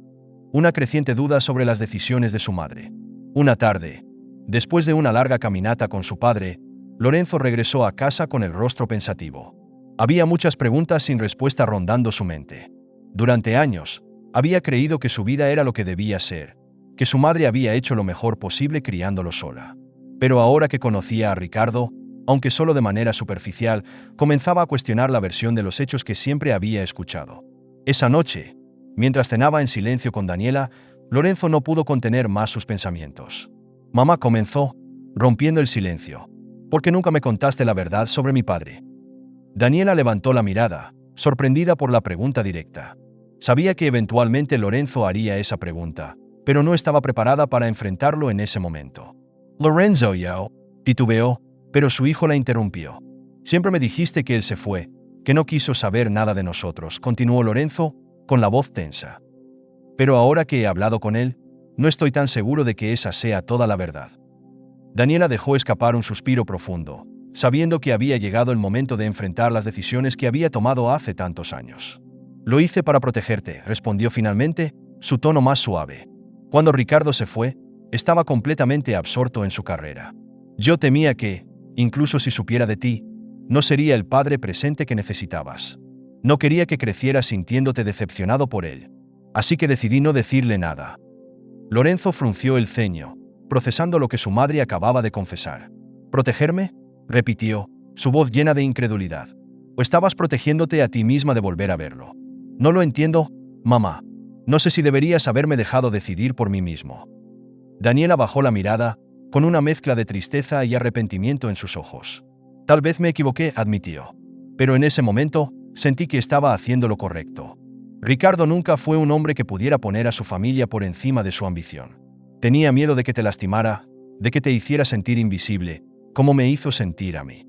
Una creciente duda sobre las decisiones de su madre. Una tarde, después de una larga caminata con su padre, Lorenzo regresó a casa con el rostro pensativo. Había muchas preguntas sin respuesta rondando su mente. Durante años, había creído que su vida era lo que debía ser, que su madre había hecho lo mejor posible criándolo sola. Pero ahora que conocía a Ricardo, aunque solo de manera superficial, comenzaba a cuestionar la versión de los hechos que siempre había escuchado. Esa noche, mientras cenaba en silencio con Daniela, Lorenzo no pudo contener más sus pensamientos. «Mamá», comenzó, rompiendo el silencio, «¿por qué nunca me contaste la verdad sobre mi padre?». Daniela levantó la mirada, sorprendida por la pregunta directa. Sabía que eventualmente Lorenzo haría esa pregunta, pero no estaba preparada para enfrentarlo en ese momento. «Lorenzo», titubeó, pero su hijo la interrumpió. «Siempre me dijiste que él se fue, que no quiso saber nada de nosotros», continuó Lorenzo, con la voz tensa. «Pero ahora que he hablado con él, no estoy tan seguro de que esa sea toda la verdad». Daniela dejó escapar un suspiro profundo, sabiendo que había llegado el momento de enfrentar las decisiones que había tomado hace tantos años. «Lo hice para protegerte», respondió finalmente, su tono más suave. «Cuando Ricardo se fue, estaba completamente absorto en su carrera. Yo temía que, incluso si supiera de ti, no sería el padre presente que necesitabas. No quería que crecieras sintiéndote decepcionado por él. Así que decidí no decirle nada». Lorenzo frunció el ceño, procesando lo que su madre acababa de confesar. «¿Protegerme?», repitió, su voz llena de incredulidad. «¿O estabas protegiéndote a ti misma de volver a verlo?». «No lo entiendo, mamá. No sé si deberías haberme dejado decidir por mí mismo». Daniela bajó la mirada, con una mezcla de tristeza y arrepentimiento en sus ojos. «Tal vez me equivoqué», admitió. «Pero en ese momento, sentí que estaba haciendo lo correcto. Ricardo nunca fue un hombre que pudiera poner a su familia por encima de su ambición. Tenía miedo de que te lastimara, de que te hiciera sentir invisible, como me hizo sentir a mí».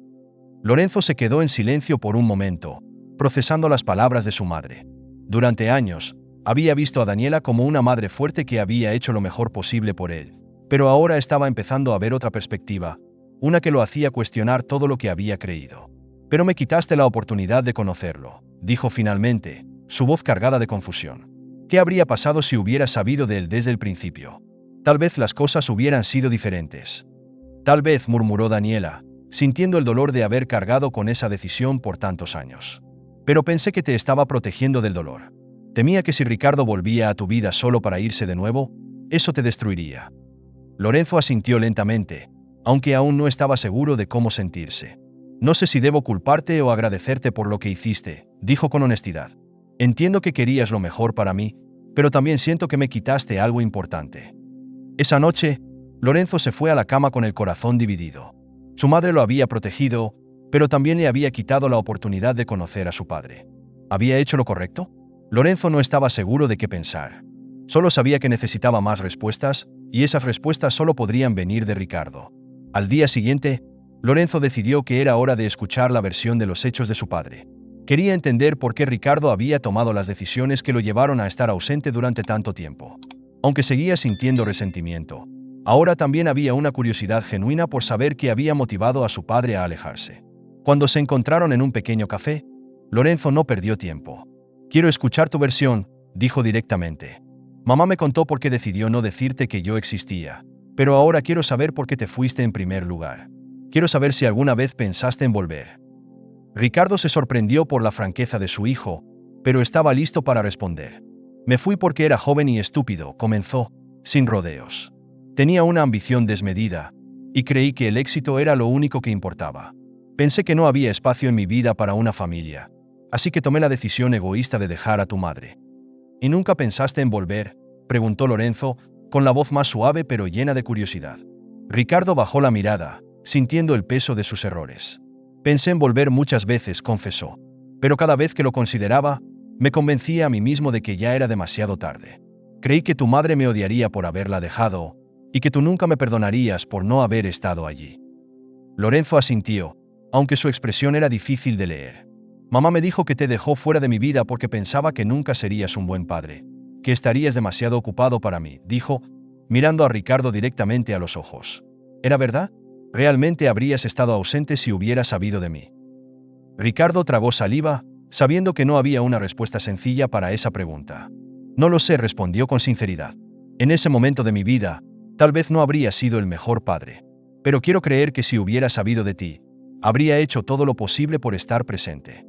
Lorenzo se quedó en silencio por un momento, procesando las palabras de su madre. Durante años, había visto a Daniela como una madre fuerte que había hecho lo mejor posible por él, pero ahora estaba empezando a ver otra perspectiva, una que lo hacía cuestionar todo lo que había creído. «Pero me quitaste la oportunidad de conocerlo», dijo finalmente, su voz cargada de confusión. «¿Qué habría pasado si hubiera sabido de él desde el principio? Tal vez las cosas hubieran sido diferentes». «Tal vez», murmuró Daniela, sintiendo el dolor de haber cargado con esa decisión por tantos años. «Pero pensé que te estaba protegiendo del dolor. Temía que si Ricardo volvía a tu vida solo para irse de nuevo, eso te destruiría». Lorenzo asintió lentamente, aunque aún no estaba seguro de cómo sentirse. «No sé si debo culparte o agradecerte por lo que hiciste», dijo con honestidad. «Entiendo que querías lo mejor para mí, pero también siento que me quitaste algo importante». Esa noche, Lorenzo se fue a la cama con el corazón dividido. Su madre lo había protegido, pero también le había quitado la oportunidad de conocer a su padre. ¿Había hecho lo correcto? Lorenzo no estaba seguro de qué pensar. Solo sabía que necesitaba más respuestas, y esas respuestas solo podrían venir de Ricardo. Al día siguiente, Lorenzo decidió que era hora de escuchar la versión de los hechos de su padre. Quería entender por qué Ricardo había tomado las decisiones que lo llevaron a estar ausente durante tanto tiempo. Aunque seguía sintiendo resentimiento, ahora también había una curiosidad genuina por saber qué había motivado a su padre a alejarse. Cuando se encontraron en un pequeño café, Lorenzo no perdió tiempo. «Quiero escuchar tu versión», dijo directamente. «Mamá me contó por qué decidió no decirte que yo existía, pero ahora quiero saber por qué te fuiste en primer lugar. Quiero saber si alguna vez pensaste en volver». Ricardo se sorprendió por la franqueza de su hijo, pero estaba listo para responder. «Me fui porque era joven y estúpido», comenzó, sin rodeos. «Tenía una ambición desmedida, y creí que el éxito era lo único que importaba. Pensé que no había espacio en mi vida para una familia, así que tomé la decisión egoísta de dejar a tu madre». «¿Y nunca pensaste en volver?», preguntó Lorenzo, con la voz más suave pero llena de curiosidad. Ricardo bajó la mirada, sintiendo el peso de sus errores. «Pensé en volver muchas veces», confesó, «pero cada vez que lo consideraba, me convencía a mí mismo de que ya era demasiado tarde. Creí que tu madre me odiaría por haberla dejado, y que tú nunca me perdonarías por no haber estado allí». Lorenzo asintió, aunque su expresión era difícil de leer. «Mamá me dijo que te dejó fuera de mi vida porque pensaba que nunca serías un buen padre, que estarías demasiado ocupado para mí», dijo, mirando a Ricardo directamente a los ojos. «¿Era verdad? ¿Realmente habrías estado ausente si hubieras sabido de mí?». Ricardo tragó saliva, sabiendo que no había una respuesta sencilla para esa pregunta. «No lo sé», respondió con sinceridad. «En ese momento de mi vida, tal vez no habría sido el mejor padre. Pero quiero creer que si hubiera sabido de ti, habría hecho todo lo posible por estar presente».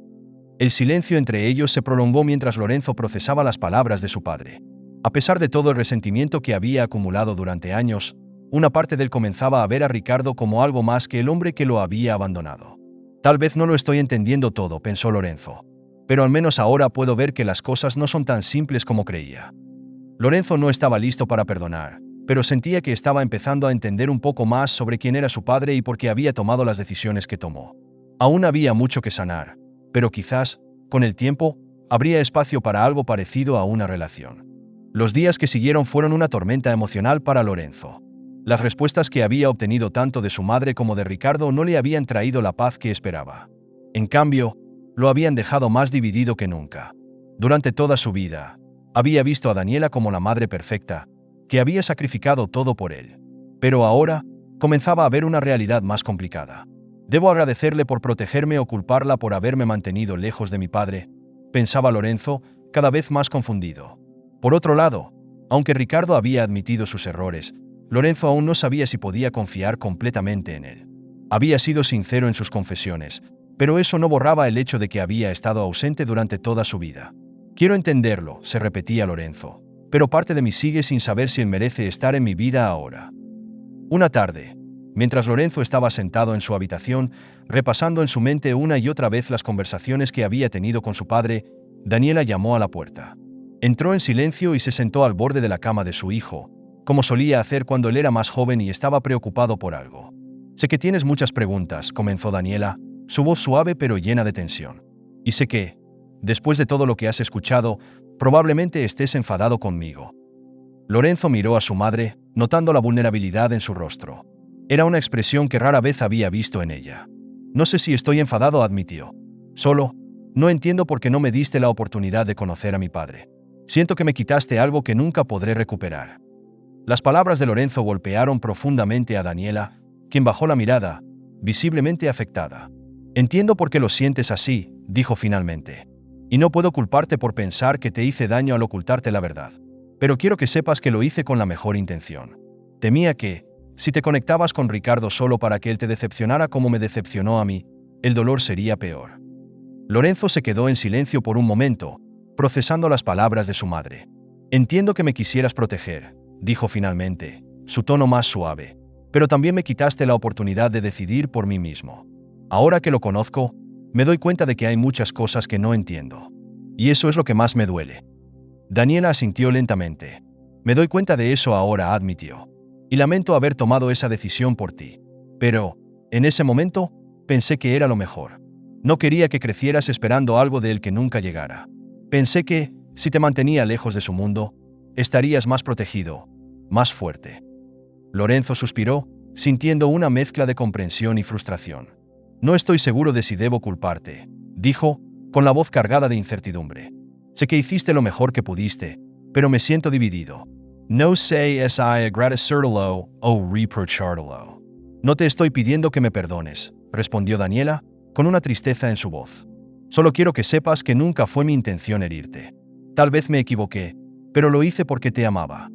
El silencio entre ellos se prolongó mientras Lorenzo procesaba las palabras de su padre. A pesar de todo el resentimiento que había acumulado durante años, una parte de él comenzaba a ver a Ricardo como algo más que el hombre que lo había abandonado. «Tal vez no lo estoy entendiendo todo», pensó Lorenzo. «Pero al menos ahora puedo ver que las cosas no son tan simples como creía». Lorenzo no estaba listo para perdonar, pero sentía que estaba empezando a entender un poco más sobre quién era su padre y por qué había tomado las decisiones que tomó. Aún había mucho que sanar, pero quizás, con el tiempo, habría espacio para algo parecido a una relación. Los días que siguieron fueron una tormenta emocional para Lorenzo. Las respuestas que había obtenido tanto de su madre como de Ricardo no le habían traído la paz que esperaba. En cambio, lo habían dejado más dividido que nunca. Durante toda su vida, había visto a Daniela como la madre perfecta, que había sacrificado todo por él. Pero ahora, comenzaba a ver una realidad más complicada. «Debo agradecerle por protegerme o culparla por haberme mantenido lejos de mi padre», pensaba Lorenzo, cada vez más confundido. Por otro lado, aunque Ricardo había admitido sus errores, Lorenzo aún no sabía si podía confiar completamente en él. Había sido sincero en sus confesiones, pero eso no borraba el hecho de que había estado ausente durante toda su vida. «Quiero entenderlo», se repetía Lorenzo, «pero parte de mí sigue sin saber si él merece estar en mi vida ahora». Una tarde, mientras Lorenzo estaba sentado en su habitación, repasando en su mente una y otra vez las conversaciones que había tenido con su padre, Daniela llamó a la puerta. Entró en silencio y se sentó al borde de la cama de su hijo, como solía hacer cuando él era más joven y estaba preocupado por algo. «Sé que tienes muchas preguntas», comenzó Daniela, su voz suave pero llena de tensión. «Y sé que, después de todo lo que has escuchado, probablemente estés enfadado conmigo». Lorenzo miró a su madre, notando la vulnerabilidad en su rostro. Era una expresión que rara vez había visto en ella. «No sé si estoy enfadado», admitió. «Solo, no entiendo por qué no me diste la oportunidad de conocer a mi padre. Siento que me quitaste algo que nunca podré recuperar». Las palabras de Lorenzo golpearon profundamente a Daniela, quien bajó la mirada, visiblemente afectada. «Entiendo por qué lo sientes así», dijo finalmente. «Y no puedo culparte por pensar que te hice daño al ocultarte la verdad. Pero quiero que sepas que lo hice con la mejor intención. Temía que, si te conectabas con Ricardo solo para que él te decepcionara como me decepcionó a mí, el dolor sería peor». Lorenzo se quedó en silencio por un momento, procesando las palabras de su madre. «Entiendo que me quisieras proteger», dijo finalmente, su tono más suave, «pero también me quitaste la oportunidad de decidir por mí mismo. Ahora que lo conozco, me doy cuenta de que hay muchas cosas que no entiendo. Y eso es lo que más me duele». Daniela asintió lentamente. «Me doy cuenta de eso ahora», admitió. «Y lamento haber tomado esa decisión por ti. Pero, en ese momento, pensé que era lo mejor. No quería que crecieras esperando algo de él que nunca llegara. Pensé que, si te mantenía lejos de su mundo, estarías más protegido, más fuerte. Lorenzo suspiró, sintiendo una mezcla de comprensión y frustración. No estoy seguro de si debo culparte, dijo, con la voz cargada de incertidumbre. Sé que hiciste lo mejor que pudiste, pero me siento dividido. No sé si agradecerlo o reprocharlo. No te estoy pidiendo que me perdones, respondió Daniela, con una tristeza en su voz. Solo quiero que sepas que nunca fue mi intención herirte. Tal vez me equivoqué, pero lo hice porque te amaba.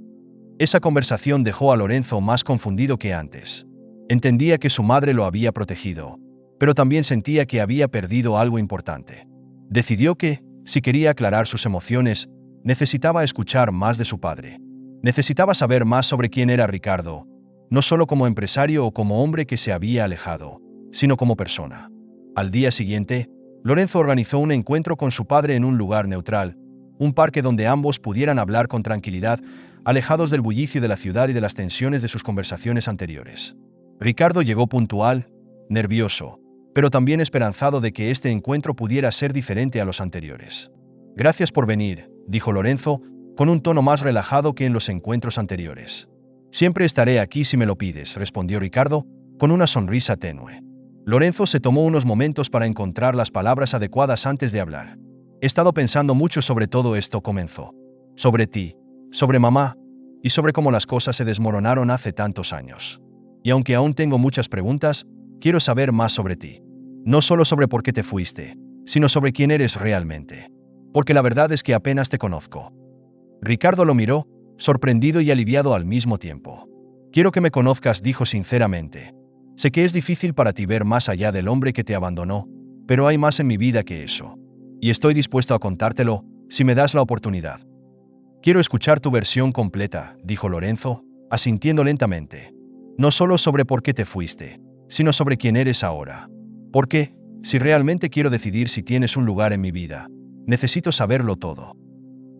Esa conversación dejó a Lorenzo más confundido que antes. Entendía que su madre lo había protegido, pero también sentía que había perdido algo importante. Decidió que, si quería aclarar sus emociones, necesitaba escuchar más de su padre. Necesitaba saber más sobre quién era Ricardo, no solo como empresario o como hombre que se había alejado, sino como persona. Al día siguiente, Lorenzo organizó un encuentro con su padre en un lugar neutral, un parque donde ambos pudieran hablar con tranquilidad, alejados del bullicio de la ciudad y de las tensiones de sus conversaciones anteriores. Ricardo llegó puntual, nervioso, pero también esperanzado de que este encuentro pudiera ser diferente a los anteriores. Gracias por venir, dijo Lorenzo, con un tono más relajado que en los encuentros anteriores. Siempre estaré aquí si me lo pides, respondió Ricardo, con una sonrisa tenue. Lorenzo se tomó unos momentos para encontrar las palabras adecuadas antes de hablar. He estado pensando mucho sobre todo esto, comenzó. Sobre ti, sobre mamá, y sobre cómo las cosas se desmoronaron hace tantos años. Y aunque aún tengo muchas preguntas, quiero saber más sobre ti. No solo sobre por qué te fuiste, sino sobre quién eres realmente. Porque la verdad es que apenas te conozco. Ricardo lo miró, sorprendido y aliviado al mismo tiempo. Quiero que me conozcas, dijo sinceramente. Sé que es difícil para ti ver más allá del hombre que te abandonó, pero hay más en mi vida que eso. Y estoy dispuesto a contártelo, si me das la oportunidad. Quiero escuchar tu versión completa, dijo Lorenzo, asintiendo lentamente. No solo sobre por qué te fuiste, sino sobre quién eres ahora. Porque, si realmente quiero decidir si tienes un lugar en mi vida, necesito saberlo todo.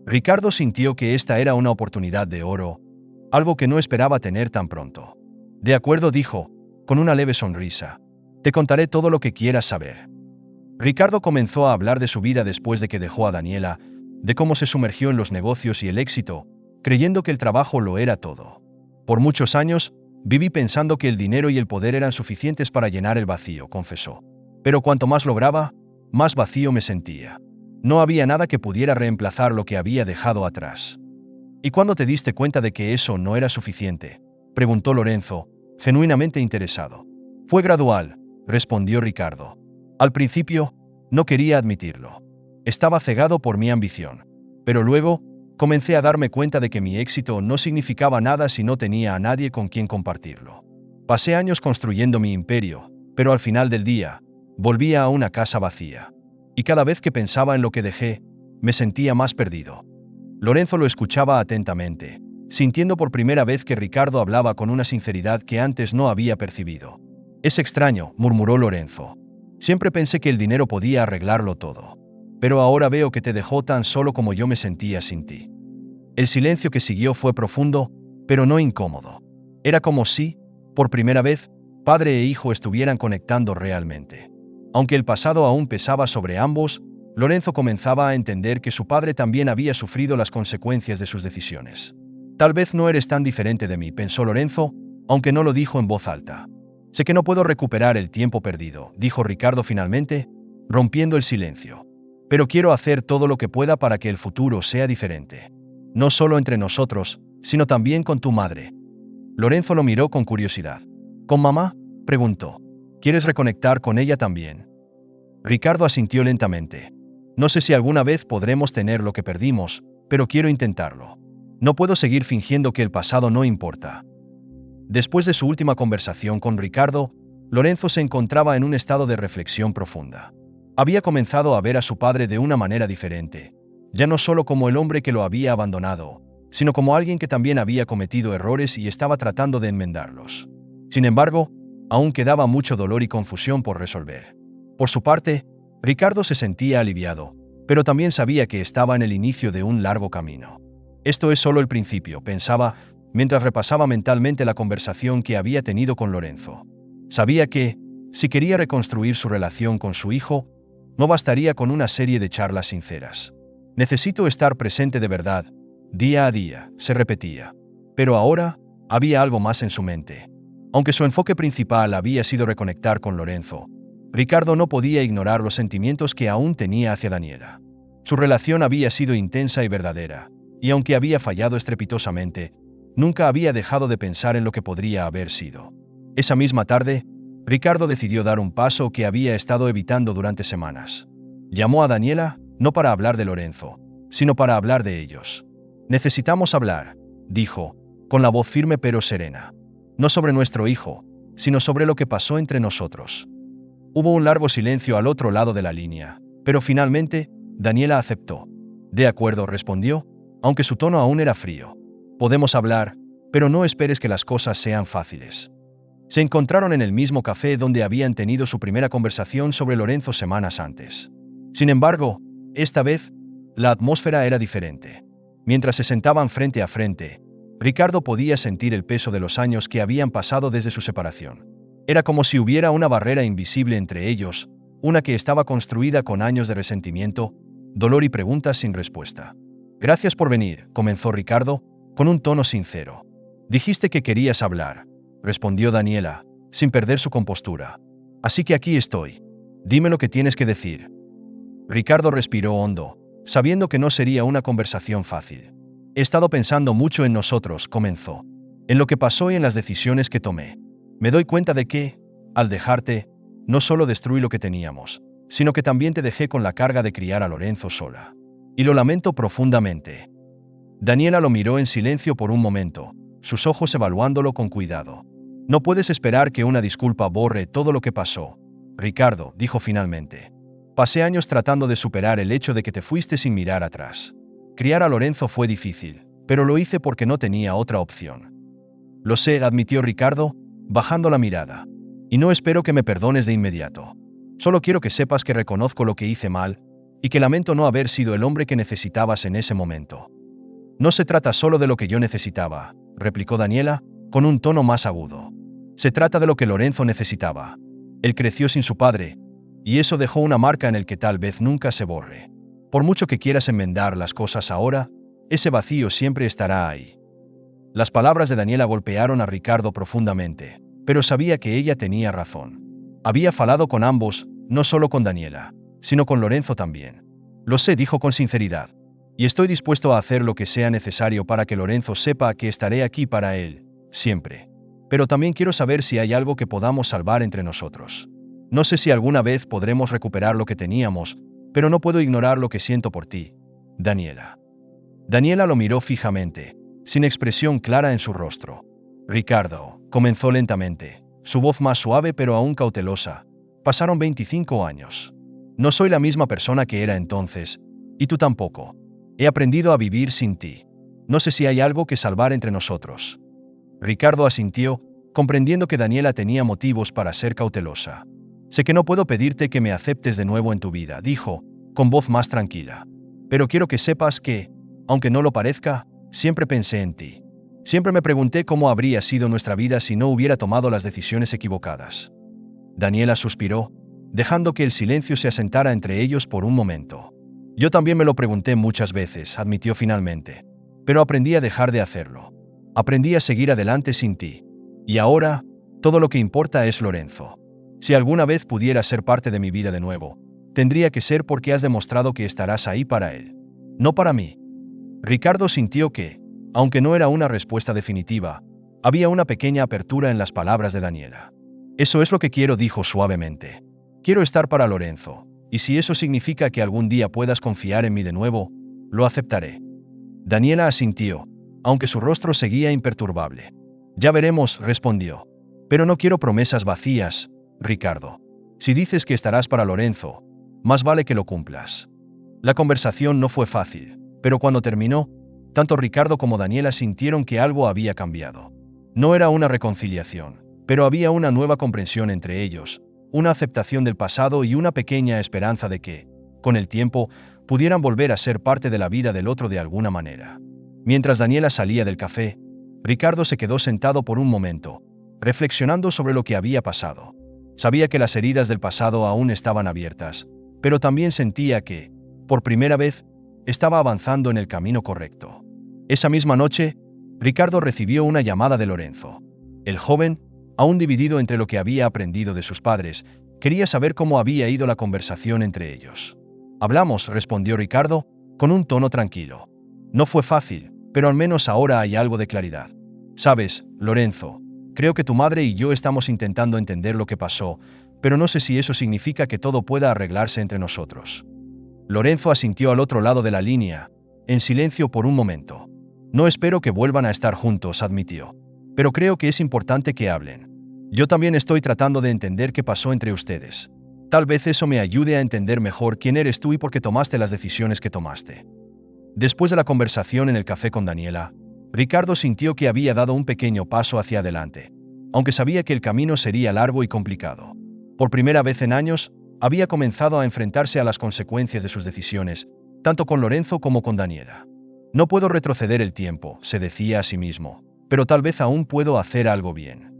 Ricardo sintió que esta era una oportunidad de oro, algo que no esperaba tener tan pronto. De acuerdo, dijo, con una leve sonrisa. Te contaré todo lo que quieras saber. Ricardo comenzó a hablar de su vida después de que dejó a Daniela, de cómo se sumergió en los negocios y el éxito, creyendo que el trabajo lo era todo. Por muchos años, viví pensando que el dinero y el poder eran suficientes para llenar el vacío, confesó. Pero cuanto más lograba, más vacío me sentía. No había nada que pudiera reemplazar lo que había dejado atrás. ¿Y cuándo te diste cuenta de que eso no era suficiente?, preguntó Lorenzo, genuinamente interesado. Fue gradual, respondió Ricardo. Al principio, no quería admitirlo. Estaba cegado por mi ambición. Pero luego, comencé a darme cuenta de que mi éxito no significaba nada si no tenía a nadie con quien compartirlo. Pasé años construyendo mi imperio, pero al final del día, volvía a una casa vacía. Y cada vez que pensaba en lo que dejé, me sentía más perdido. Lorenzo lo escuchaba atentamente, sintiendo por primera vez que Ricardo hablaba con una sinceridad que antes no había percibido. Es extraño, murmuró Lorenzo. Siempre pensé que el dinero podía arreglarlo todo. Pero ahora veo que te dejó tan solo como yo me sentía sin ti. El silencio que siguió fue profundo, pero no incómodo. Era como si, por primera vez, padre e hijo estuvieran conectando realmente. Aunque el pasado aún pesaba sobre ambos, Lorenzo comenzaba a entender que su padre también había sufrido las consecuencias de sus decisiones. Tal vez no eres tan diferente de mí, pensó Lorenzo, aunque no lo dijo en voz alta. Sé que no puedo recuperar el tiempo perdido, dijo Ricardo finalmente, rompiendo el silencio. Pero quiero hacer todo lo que pueda para que el futuro sea diferente. No solo entre nosotros, sino también con tu madre. Lorenzo lo miró con curiosidad. ¿Con mamá?, preguntó. ¿Quieres reconectar con ella también? Ricardo asintió lentamente. No sé si alguna vez podremos tener lo que perdimos, pero quiero intentarlo. No puedo seguir fingiendo que el pasado no importa. Después de su última conversación con Ricardo, Lorenzo se encontraba en un estado de reflexión profunda. Había comenzado a ver a su padre de una manera diferente, ya no solo como el hombre que lo había abandonado, sino como alguien que también había cometido errores y estaba tratando de enmendarlos. Sin embargo, aún quedaba mucho dolor y confusión por resolver. Por su parte, Ricardo se sentía aliviado, pero también sabía que estaba en el inicio de un largo camino. Esto es solo el principio, pensaba, mientras repasaba mentalmente la conversación que había tenido con Lorenzo. Sabía que, si quería reconstruir su relación con su hijo, No bastaría con una serie de charlas sinceras. Necesito estar presente de verdad, día a día, se repetía. Pero ahora, había algo más en su mente. Aunque su enfoque principal había sido reconectar con Lorenzo, Ricardo no podía ignorar los sentimientos que aún tenía hacia Daniela. Su relación había sido intensa y verdadera, y aunque había fallado estrepitosamente, nunca había dejado de pensar en lo que podría haber sido. Esa misma tarde, Ricardo decidió dar un paso que había estado evitando durante semanas. Llamó a Daniela, no para hablar de Lorenzo, sino para hablar de ellos. «Necesitamos hablar», dijo, con la voz firme pero serena. «No sobre nuestro hijo, sino sobre lo que pasó entre nosotros». Hubo un largo silencio al otro lado de la línea, pero finalmente, Daniela aceptó. «De acuerdo», respondió, aunque su tono aún era frío. «Podemos hablar, pero no esperes que las cosas sean fáciles». Se encontraron en el mismo café donde habían tenido su primera conversación sobre Lorenzo semanas antes. Sin embargo, esta vez, la atmósfera era diferente. Mientras se sentaban frente a frente, Ricardo podía sentir el peso de los años que habían pasado desde su separación. Era como si hubiera una barrera invisible entre ellos, una que estaba construida con años de resentimiento, dolor y preguntas sin respuesta. «Gracias por venir», comenzó Ricardo, con un tono sincero. «Dijiste que querías hablar», respondió Daniela, sin perder su compostura. «Así que aquí estoy. Dime lo que tienes que decir». Ricardo respiró hondo, sabiendo que no sería una conversación fácil. «He estado pensando mucho en nosotros», comenzó. «En lo que pasó y en las decisiones que tomé. Me doy cuenta de que, al dejarte, no solo destruí lo que teníamos, sino que también te dejé con la carga de criar a Lorenzo sola. Y lo lamento profundamente». Daniela lo miró en silencio por un momento, sus ojos evaluándolo con cuidado. «No puedes esperar que una disculpa borre todo lo que pasó, Ricardo», dijo finalmente. «Pasé años tratando de superar el hecho de que te fuiste sin mirar atrás. Criar a Lorenzo fue difícil, pero lo hice porque no tenía otra opción». «Lo sé», admitió Ricardo, bajando la mirada. «Y no espero que me perdones de inmediato. Solo quiero que sepas que reconozco lo que hice mal, y que lamento no haber sido el hombre que necesitabas en ese momento». «No se trata solo de lo que yo necesitaba», replicó Daniela, con un tono más agudo. «Se trata de lo que Lorenzo necesitaba. Él creció sin su padre, y eso dejó una marca en el que tal vez nunca se borre. Por mucho que quieras enmendar las cosas ahora, ese vacío siempre estará ahí». Las palabras de Daniela golpearon a Ricardo profundamente, pero sabía que ella tenía razón. Había falado con ambos, no solo con Daniela, sino con Lorenzo también. «Lo sé», dijo con sinceridad, «y estoy dispuesto a hacer lo que sea necesario para que Lorenzo sepa que estaré aquí para él, siempre. Pero también quiero saber si hay algo que podamos salvar entre nosotros. No sé si alguna vez podremos recuperar lo que teníamos, pero no puedo ignorar lo que siento por ti, Daniela». Daniela lo miró fijamente, sin expresión clara en su rostro. «Ricardo», comenzó lentamente, su voz más suave pero aún cautelosa. «Pasaron 25 años. No soy la misma persona que era entonces, y tú tampoco. He aprendido a vivir sin ti. No sé si hay algo que salvar entre nosotros». Ricardo asintió, comprendiendo que Daniela tenía motivos para ser cautelosa. «Sé que no puedo pedirte que me aceptes de nuevo en tu vida», dijo, con voz más tranquila. «Pero quiero que sepas que, aunque no lo parezca, siempre pensé en ti. Siempre me pregunté cómo habría sido nuestra vida si no hubiera tomado las decisiones equivocadas». Daniela suspiró, dejando que el silencio se asentara entre ellos por un momento. «Yo también me lo pregunté muchas veces», admitió finalmente. «Pero aprendí a dejar de hacerlo. Aprendí a seguir adelante sin ti. Y ahora, todo lo que importa es Lorenzo. Si alguna vez pudiera ser parte de mi vida de nuevo, tendría que ser porque has demostrado que estarás ahí para él. No para mí». Ricardo sintió que, aunque no era una respuesta definitiva, había una pequeña apertura en las palabras de Daniela. «Eso es lo que quiero», dijo suavemente. «Quiero estar para Lorenzo, y si eso significa que algún día puedas confiar en mí de nuevo, lo aceptaré». Daniela asintió, aunque su rostro seguía imperturbable. «Ya veremos», respondió. «Pero no quiero promesas vacías, Ricardo. Si dices que estarás para Lorenzo, más vale que lo cumplas». La conversación no fue fácil, pero cuando terminó, tanto Ricardo como Daniela sintieron que algo había cambiado. No era una reconciliación, pero había una nueva comprensión entre ellos, una aceptación del pasado y una pequeña esperanza de que, con el tiempo, pudieran volver a ser parte de la vida del otro de alguna manera. Mientras Daniela salía del café, Ricardo se quedó sentado por un momento, reflexionando sobre lo que había pasado. Sabía que las heridas del pasado aún estaban abiertas, pero también sentía que, por primera vez, estaba avanzando en el camino correcto. Esa misma noche, Ricardo recibió una llamada de Lorenzo. El joven, aún dividido entre lo que había aprendido de sus padres, quería saber cómo había ido la conversación entre ellos. «Hablamos», respondió Ricardo, con un tono tranquilo. «No fue fácil, pero al menos ahora hay algo de claridad. Sabes, Lorenzo, creo que tu madre y yo estamos intentando entender lo que pasó, pero no sé si eso significa que todo pueda arreglarse entre nosotros». Lorenzo asintió al otro lado de la línea, en silencio por un momento. «No espero que vuelvan a estar juntos», admitió. «Pero creo que es importante que hablen. Yo también estoy tratando de entender qué pasó entre ustedes. Tal vez eso me ayude a entender mejor quién eres tú y por qué tomaste las decisiones que tomaste». Después de la conversación en el café con Daniela, Ricardo sintió que había dado un pequeño paso hacia adelante, aunque sabía que el camino sería largo y complicado. Por primera vez en años, había comenzado a enfrentarse a las consecuencias de sus decisiones, tanto con Lorenzo como con Daniela. «No puedo retroceder el tiempo», se decía a sí mismo, «pero tal vez aún puedo hacer algo bien».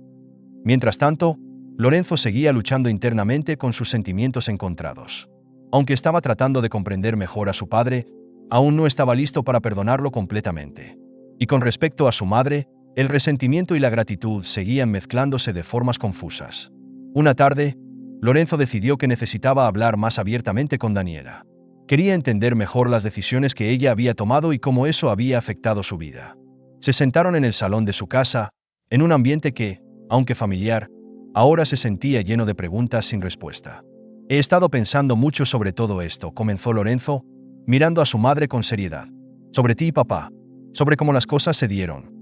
Mientras tanto, Lorenzo seguía luchando internamente con sus sentimientos encontrados. Aunque estaba tratando de comprender mejor a su padre, aún no estaba listo para perdonarlo completamente. Y con respecto a su madre, el resentimiento y la gratitud seguían mezclándose de formas confusas. Una tarde, Lorenzo decidió que necesitaba hablar más abiertamente con Daniela. Quería entender mejor las decisiones que ella había tomado y cómo eso había afectado su vida. Se sentaron en el salón de su casa, en un ambiente que, aunque familiar, ahora se sentía lleno de preguntas sin respuesta. «He estado pensando mucho sobre todo esto», comenzó Lorenzo, mirando a su madre con seriedad. «Sobre ti, papá. Sobre cómo las cosas se dieron».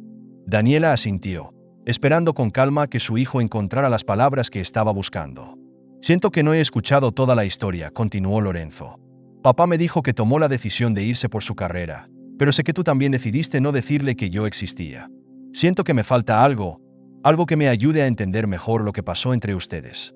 Daniela asintió, esperando con calma que su hijo encontrara las palabras que estaba buscando. «Siento que no he escuchado toda la historia», continuó Lorenzo. «Papá me dijo que tomó la decisión de irse por su carrera, pero sé que tú también decidiste no decirle que yo existía. Siento que me falta algo que me ayude a entender mejor lo que pasó entre ustedes».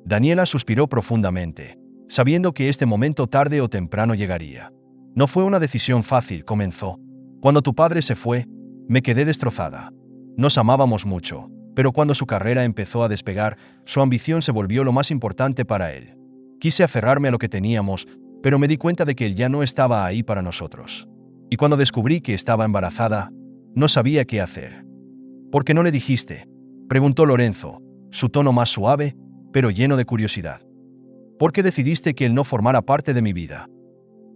Daniela suspiró profundamente, sabiendo que este momento tarde o temprano llegaría. «No fue una decisión fácil», comenzó. «Cuando tu padre se fue, me quedé destrozada. Nos amábamos mucho, pero cuando su carrera empezó a despegar, su ambición se volvió lo más importante para él. Quise aferrarme a lo que teníamos, pero me di cuenta de que él ya no estaba ahí para nosotros. Y cuando descubrí que estaba embarazada, no sabía qué hacer». «¿Por qué no le dijiste?», preguntó Lorenzo, su tono más suave, pero lleno de curiosidad. «¿Por qué decidiste que él no formara parte de mi vida?».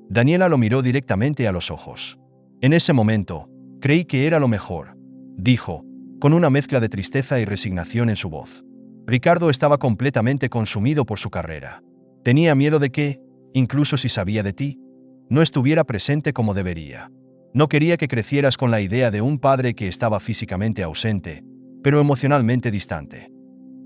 Daniela lo miró directamente a los ojos. «En ese momento, creí que era lo mejor», dijo, con una mezcla de tristeza y resignación en su voz. Ricardo estaba completamente consumido por su carrera. Tenía miedo de que, incluso si sabía de ti, no estuviera presente como debería. No quería que crecieras con la idea de un padre que estaba físicamente ausente, pero emocionalmente distante.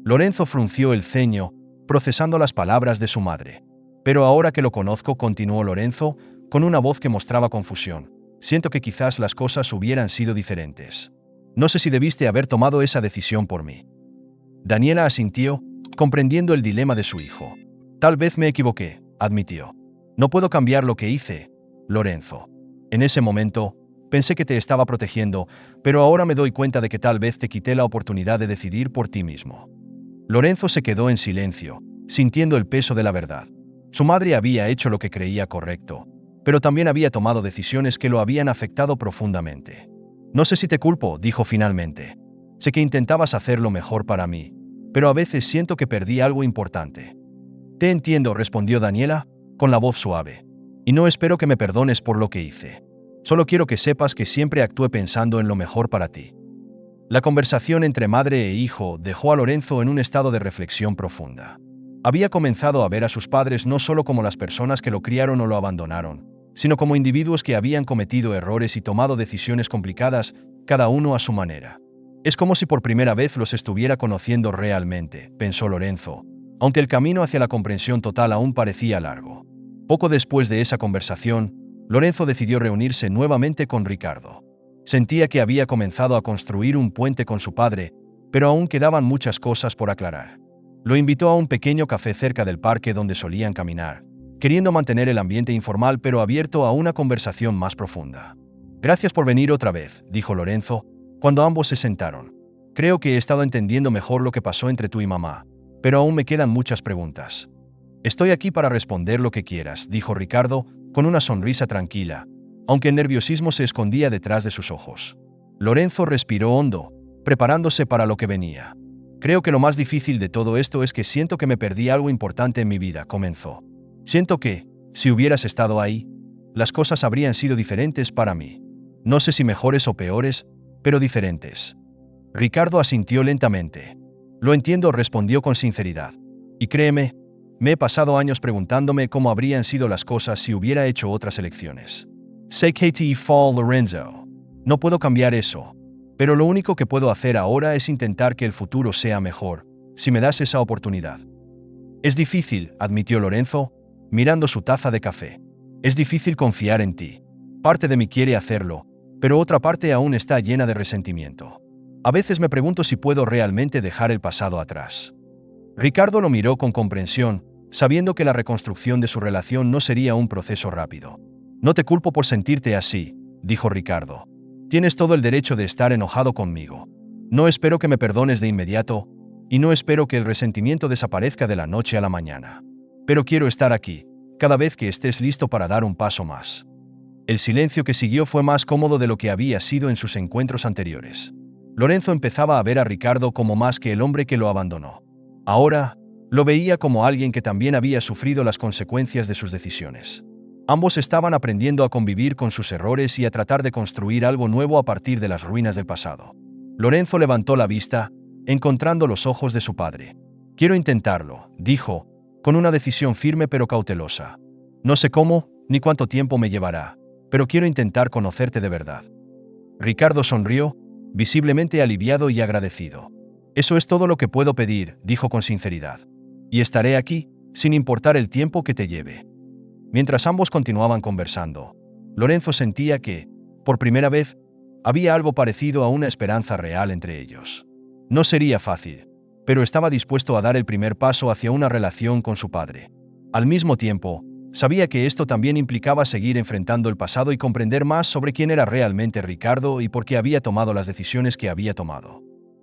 Lorenzo frunció el ceño, procesando las palabras de su madre. «Pero ahora que lo conozco», continuó Lorenzo, con una voz que mostraba confusión, «siento que quizás las cosas hubieran sido diferentes. No sé si debiste haber tomado esa decisión por mí». Daniela asintió, comprendiendo el dilema de su hijo. «Tal vez me equivoqué», admitió. «No puedo cambiar lo que hice, Lorenzo. En ese momento, pensé que te estaba protegiendo, pero ahora me doy cuenta de que tal vez te quité la oportunidad de decidir por ti mismo». Lorenzo se quedó en silencio, sintiendo el peso de la verdad. Su madre había hecho lo que creía correcto, pero también había tomado decisiones que lo habían afectado profundamente. «No sé si te culpo», dijo finalmente. «Sé que intentabas hacer lo mejor para mí, pero a veces siento que perdí algo importante». «Te entiendo», respondió Daniela, con la voz suave. «Y no espero que me perdones por lo que hice. Solo quiero que sepas que siempre actué pensando en lo mejor para ti». La conversación entre madre e hijo dejó a Lorenzo en un estado de reflexión profunda. Había comenzado a ver a sus padres no solo como las personas que lo criaron o lo abandonaron, sino como individuos que habían cometido errores y tomado decisiones complicadas, cada uno a su manera. «Es como si por primera vez los estuviera conociendo realmente», pensó Lorenzo, aunque el camino hacia la comprensión total aún parecía largo. Poco después de esa conversación, Lorenzo decidió reunirse nuevamente con Ricardo. Sentía que había comenzado a construir un puente con su padre, pero aún quedaban muchas cosas por aclarar. Lo invitó a un pequeño café cerca del parque donde solían caminar, queriendo mantener el ambiente informal pero abierto a una conversación más profunda. «Gracias por venir otra vez», dijo Lorenzo, cuando ambos se sentaron. «Creo que he estado entendiendo mejor lo que pasó entre tú y mamá, pero aún me quedan muchas preguntas». Estoy aquí para responder lo que quieras, dijo Ricardo, con una sonrisa tranquila, aunque el nerviosismo se escondía detrás de sus ojos. Lorenzo respiró hondo, preparándose para lo que venía. Creo que lo más difícil de todo esto es que siento que me perdí algo importante en mi vida, comenzó. Siento que, si hubieras estado ahí, las cosas habrían sido diferentes para mí. No sé si mejores o peores, pero diferentes. Ricardo asintió lentamente. Lo entiendo, respondió con sinceridad. Y créeme, me he pasado años preguntándome cómo habrían sido las cosas si hubiera hecho otras elecciones. Sé que te fall, Lorenzo. No puedo cambiar eso, pero lo único que puedo hacer ahora es intentar que el futuro sea mejor, si me das esa oportunidad. Es difícil, admitió Lorenzo, mirando su taza de café. Es difícil confiar en ti. Parte de mí quiere hacerlo, pero otra parte aún está llena de resentimiento. A veces me pregunto si puedo realmente dejar el pasado atrás. Ricardo lo miró con comprensión, sabiendo que la reconstrucción de su relación no sería un proceso rápido. No te culpo por sentirte así, dijo Ricardo. Tienes todo el derecho de estar enojado conmigo. No espero que me perdones de inmediato, y no espero que el resentimiento desaparezca de la noche a la mañana. Pero quiero estar aquí, cada vez que estés listo para dar un paso más. El silencio que siguió fue más cómodo de lo que había sido en sus encuentros anteriores. Lorenzo empezaba a ver a Ricardo como más que el hombre que lo abandonó. Ahora, lo veía como alguien que también había sufrido las consecuencias de sus decisiones. Ambos estaban aprendiendo a convivir con sus errores y a tratar de construir algo nuevo a partir de las ruinas del pasado. Lorenzo levantó la vista, encontrando los ojos de su padre. Quiero intentarlo, dijo, con una decisión firme pero cautelosa. No sé cómo, ni cuánto tiempo me llevará, pero quiero intentar conocerte de verdad. Ricardo sonrió, visiblemente aliviado y agradecido. Eso es todo lo que puedo pedir, dijo con sinceridad. Y estaré aquí, sin importar el tiempo que te lleve. Mientras ambos continuaban conversando, Lorenzo sentía que, por primera vez, había algo parecido a una esperanza real entre ellos. No sería fácil, pero estaba dispuesto a dar el primer paso hacia una relación con su padre. Al mismo tiempo, sabía que esto también implicaba seguir enfrentando el pasado y comprender más sobre quién era realmente Ricardo y por qué había tomado las decisiones que había tomado.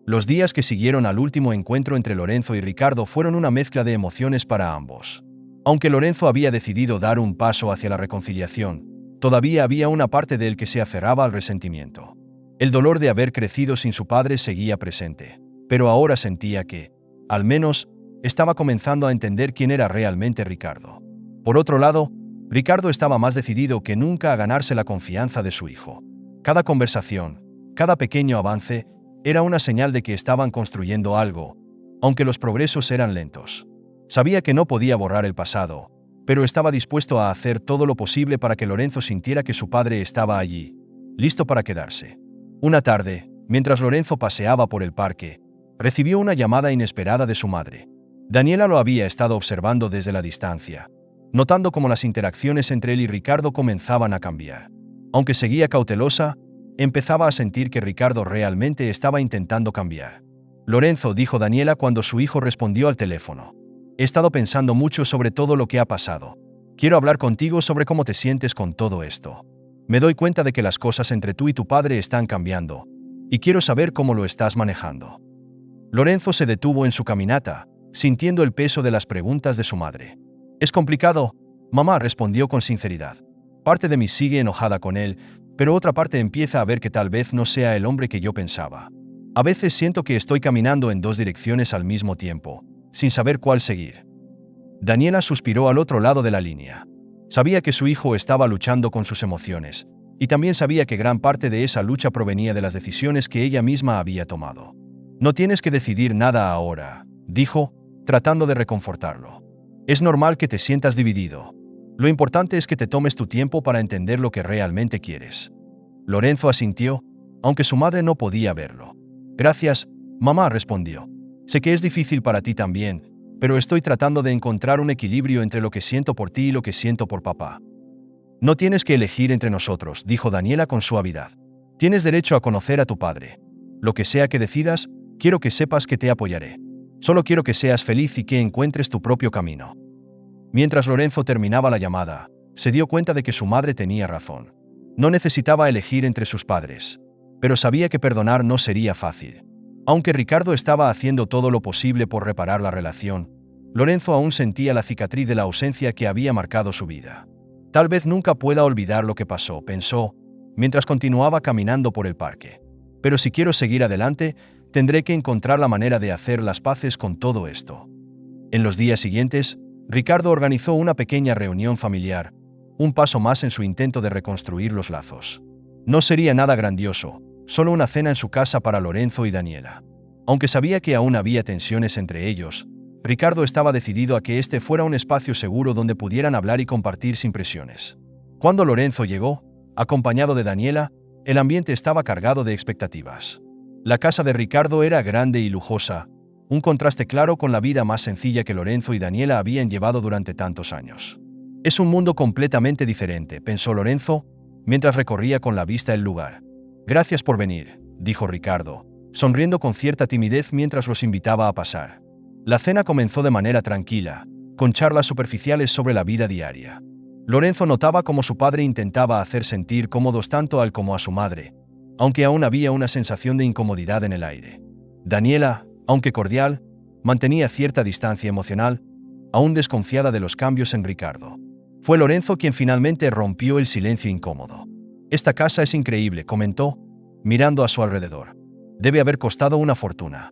Los días que siguieron al último encuentro entre Lorenzo y Ricardo fueron una mezcla de emociones para ambos. Aunque Lorenzo había decidido dar un paso hacia la reconciliación, todavía había una parte de él que se aferraba al resentimiento. El dolor de haber crecido sin su padre seguía presente, pero ahora sentía que, al menos, estaba comenzando a entender quién era realmente Ricardo. Por otro lado, Ricardo estaba más decidido que nunca a ganarse la confianza de su hijo. Cada conversación, cada pequeño avance, era una señal de que estaban construyendo algo, aunque los progresos eran lentos. Sabía que no podía borrar el pasado, pero estaba dispuesto a hacer todo lo posible para que Lorenzo sintiera que su padre estaba allí, listo para quedarse. Una tarde, mientras Lorenzo paseaba por el parque, recibió una llamada inesperada de su madre. Daniela lo había estado observando desde la distancia, notando cómo las interacciones entre él y Ricardo comenzaban a cambiar. Aunque seguía cautelosa, empezaba a sentir que Ricardo realmente estaba intentando cambiar. Lorenzo, dijo Daniela cuando su hijo respondió al teléfono. He estado pensando mucho sobre todo lo que ha pasado. Quiero hablar contigo sobre cómo te sientes con todo esto. Me doy cuenta de que las cosas entre tú y tu padre están cambiando, y quiero saber cómo lo estás manejando. Lorenzo se detuvo en su caminata, sintiendo el peso de las preguntas de su madre. Es complicado, mamá, respondió con sinceridad. Parte de mí sigue enojada con él, pero otra parte empieza a ver que tal vez no sea el hombre que yo pensaba. A veces siento que estoy caminando en dos direcciones al mismo tiempo, sin saber cuál seguir. Daniela suspiró al otro lado de la línea. Sabía que su hijo estaba luchando con sus emociones, y también sabía que gran parte de esa lucha provenía de las decisiones que ella misma había tomado. No tienes que decidir nada ahora, dijo, tratando de reconfortarlo. Es normal que te sientas dividido. Lo importante es que te tomes tu tiempo para entender lo que realmente quieres. Lorenzo asintió, aunque su madre no podía verlo. Gracias, mamá, respondió. Sé que es difícil para ti también, pero estoy tratando de encontrar un equilibrio entre lo que siento por ti y lo que siento por papá. No tienes que elegir entre nosotros, dijo Daniela con suavidad. Tienes derecho a conocer a tu padre. Lo que sea que decidas, quiero que sepas que te apoyaré. Solo quiero que seas feliz y que encuentres tu propio camino. Mientras Lorenzo terminaba la llamada, se dio cuenta de que su madre tenía razón. No necesitaba elegir entre sus padres, pero sabía que perdonar no sería fácil. Aunque Ricardo estaba haciendo todo lo posible por reparar la relación, Lorenzo aún sentía la cicatriz de la ausencia que había marcado su vida. Tal vez nunca pueda olvidar lo que pasó, pensó, mientras continuaba caminando por el parque. Pero si quiero seguir adelante, tendré que encontrar la manera de hacer las paces con todo esto. En los días siguientes, Ricardo organizó una pequeña reunión familiar, un paso más en su intento de reconstruir los lazos. No sería nada grandioso, solo una cena en su casa para Lorenzo y Daniela. Aunque sabía que aún había tensiones entre ellos, Ricardo estaba decidido a que este fuera un espacio seguro donde pudieran hablar y compartir sin presiones. Cuando Lorenzo llegó, acompañado de Daniela, el ambiente estaba cargado de expectativas. La casa de Ricardo era grande y lujosa, un contraste claro con la vida más sencilla que Lorenzo y Daniela habían llevado durante tantos años. Es un mundo completamente diferente, pensó Lorenzo, mientras recorría con la vista el lugar. Gracias por venir, dijo Ricardo, sonriendo con cierta timidez mientras los invitaba a pasar. La cena comenzó de manera tranquila, con charlas superficiales sobre la vida diaria. Lorenzo notaba cómo su padre intentaba hacer sentir cómodos tanto a él como a su madre, aunque aún había una sensación de incomodidad en el aire. Daniela, aunque cordial, mantenía cierta distancia emocional, aún desconfiada de los cambios en Ricardo. Fue Lorenzo quien finalmente rompió el silencio incómodo. «Esta casa es increíble», comentó, mirando a su alrededor. «Debe haber costado una fortuna».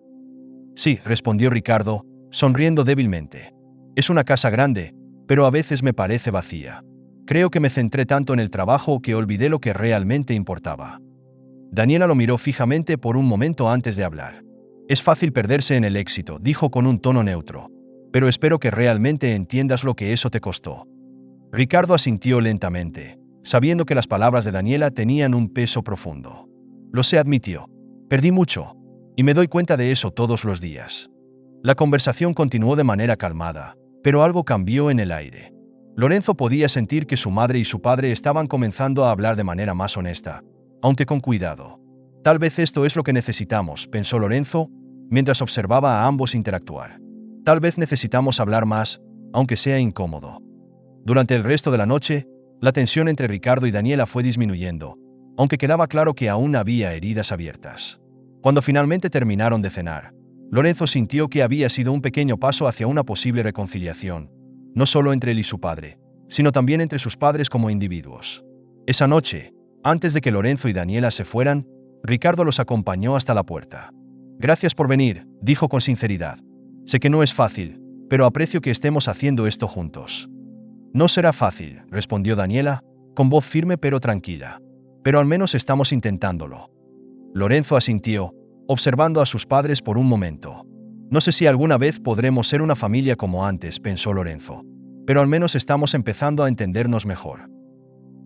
«Sí», respondió Ricardo, sonriendo débilmente. «Es una casa grande, pero a veces me parece vacía. Creo que me centré tanto en el trabajo que olvidé lo que realmente importaba». Daniela lo miró fijamente por un momento antes de hablar. «Es fácil perderse en el éxito», dijo con un tono neutro. «Pero espero que realmente entiendas lo que eso te costó». Ricardo asintió lentamente, sabiendo que las palabras de Daniela tenían un peso profundo. «Lo sé», admitió. «Perdí mucho, y me doy cuenta de eso todos los días». La conversación continuó de manera calmada, pero algo cambió en el aire. Lorenzo podía sentir que su madre y su padre estaban comenzando a hablar de manera más honesta, aunque con cuidado. «Tal vez esto es lo que necesitamos», pensó Lorenzo, mientras observaba a ambos interactuar. «Tal vez necesitamos hablar más, aunque sea incómodo». Durante el resto de la noche, la tensión entre Ricardo y Daniela fue disminuyendo, aunque quedaba claro que aún había heridas abiertas. Cuando finalmente terminaron de cenar, Lorenzo sintió que había sido un pequeño paso hacia una posible reconciliación, no solo entre él y su padre, sino también entre sus padres como individuos. Esa noche, antes de que Lorenzo y Daniela se fueran, Ricardo los acompañó hasta la puerta. «Gracias por venir», dijo con sinceridad. «Sé que no es fácil, pero aprecio que estemos haciendo esto juntos». «No será fácil», respondió Daniela, con voz firme pero tranquila. «Pero al menos estamos intentándolo». Lorenzo asintió, observando a sus padres por un momento. «No sé si alguna vez podremos ser una familia como antes», pensó Lorenzo. «Pero al menos estamos empezando a entendernos mejor».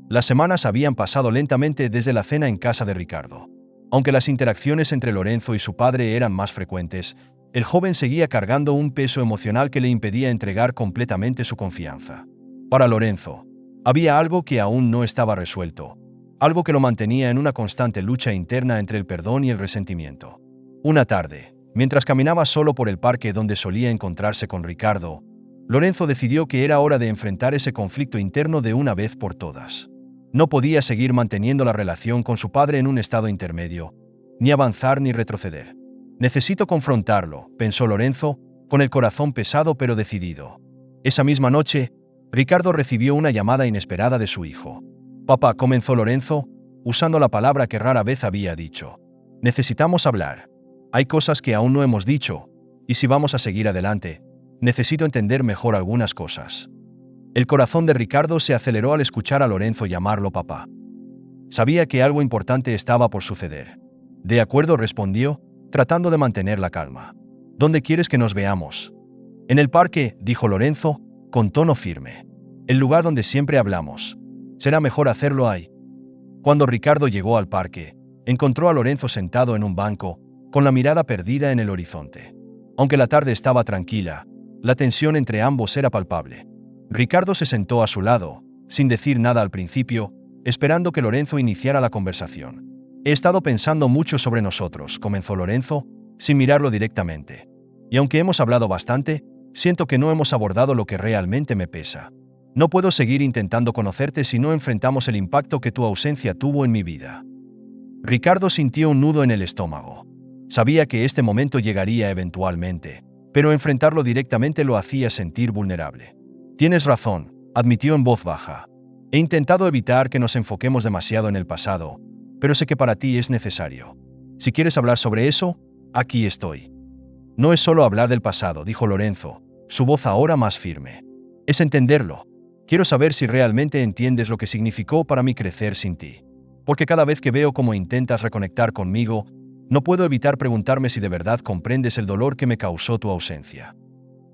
Las semanas habían pasado lentamente desde la cena en casa de Ricardo. Aunque las interacciones entre Lorenzo y su padre eran más frecuentes, el joven seguía cargando un peso emocional que le impedía entregar completamente su confianza. Para Lorenzo, había algo que aún no estaba resuelto, algo que lo mantenía en una constante lucha interna entre el perdón y el resentimiento. Una tarde, mientras caminaba solo por el parque donde solía encontrarse con Ricardo, Lorenzo decidió que era hora de enfrentar ese conflicto interno de una vez por todas. No podía seguir manteniendo la relación con su padre en un estado intermedio, ni avanzar ni retroceder. «Necesito confrontarlo», pensó Lorenzo, con el corazón pesado pero decidido. Esa misma noche, Ricardo recibió una llamada inesperada de su hijo. «Papá», comenzó Lorenzo, usando la palabra que rara vez había dicho. «Necesitamos hablar. Hay cosas que aún no hemos dicho, y si vamos a seguir adelante, necesito entender mejor algunas cosas». El corazón de Ricardo se aceleró al escuchar a Lorenzo llamarlo papá. Sabía que algo importante estaba por suceder. «De acuerdo», respondió, tratando de mantener la calma. «¿Dónde quieres que nos veamos?» «En el parque», dijo Lorenzo, con tono firme. «El lugar donde siempre hablamos. Será mejor hacerlo ahí». Cuando Ricardo llegó al parque, encontró a Lorenzo sentado en un banco, con la mirada perdida en el horizonte. Aunque la tarde estaba tranquila, la tensión entre ambos era palpable. Ricardo se sentó a su lado, sin decir nada al principio, esperando que Lorenzo iniciara la conversación. «He estado pensando mucho sobre nosotros», comenzó Lorenzo, sin mirarlo directamente. «Y aunque hemos hablado bastante, siento que no hemos abordado lo que realmente me pesa. No puedo seguir intentando conocerte si no enfrentamos el impacto que tu ausencia tuvo en mi vida». Ricardo sintió un nudo en el estómago. Sabía que este momento llegaría eventualmente, pero enfrentarlo directamente lo hacía sentir vulnerable. Tienes razón, admitió en voz baja. He intentado evitar que nos enfoquemos demasiado en el pasado, pero sé que para ti es necesario. Si quieres hablar sobre eso, aquí estoy. No es solo hablar del pasado, dijo Lorenzo, su voz ahora más firme. Es entenderlo. Quiero saber si realmente entiendes lo que significó para mí crecer sin ti. Porque cada vez que veo cómo intentas reconectar conmigo, no puedo evitar preguntarme si de verdad comprendes el dolor que me causó tu ausencia.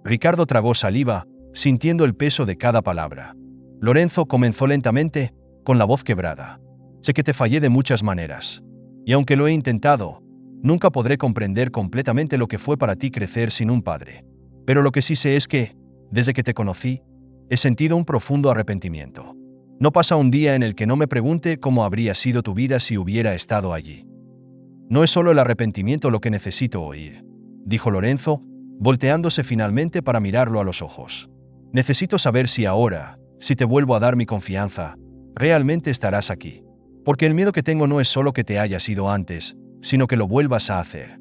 Ricardo tragó saliva, sintiendo el peso de cada palabra. Lorenzo comenzó lentamente, con la voz quebrada. Sé que te fallé de muchas maneras. Y aunque lo he intentado, nunca podré comprender completamente lo que fue para ti crecer sin un padre. Pero lo que sí sé es que, desde que te conocí, he sentido un profundo arrepentimiento. No pasa un día en el que no me pregunte cómo habría sido tu vida si hubiera estado allí. No es solo el arrepentimiento lo que necesito oír, dijo Lorenzo, volteándose finalmente para mirarlo a los ojos. Necesito saber si ahora, si te vuelvo a dar mi confianza, realmente estarás aquí. Porque el miedo que tengo no es solo que te hayas ido antes, sino que lo vuelvas a hacer.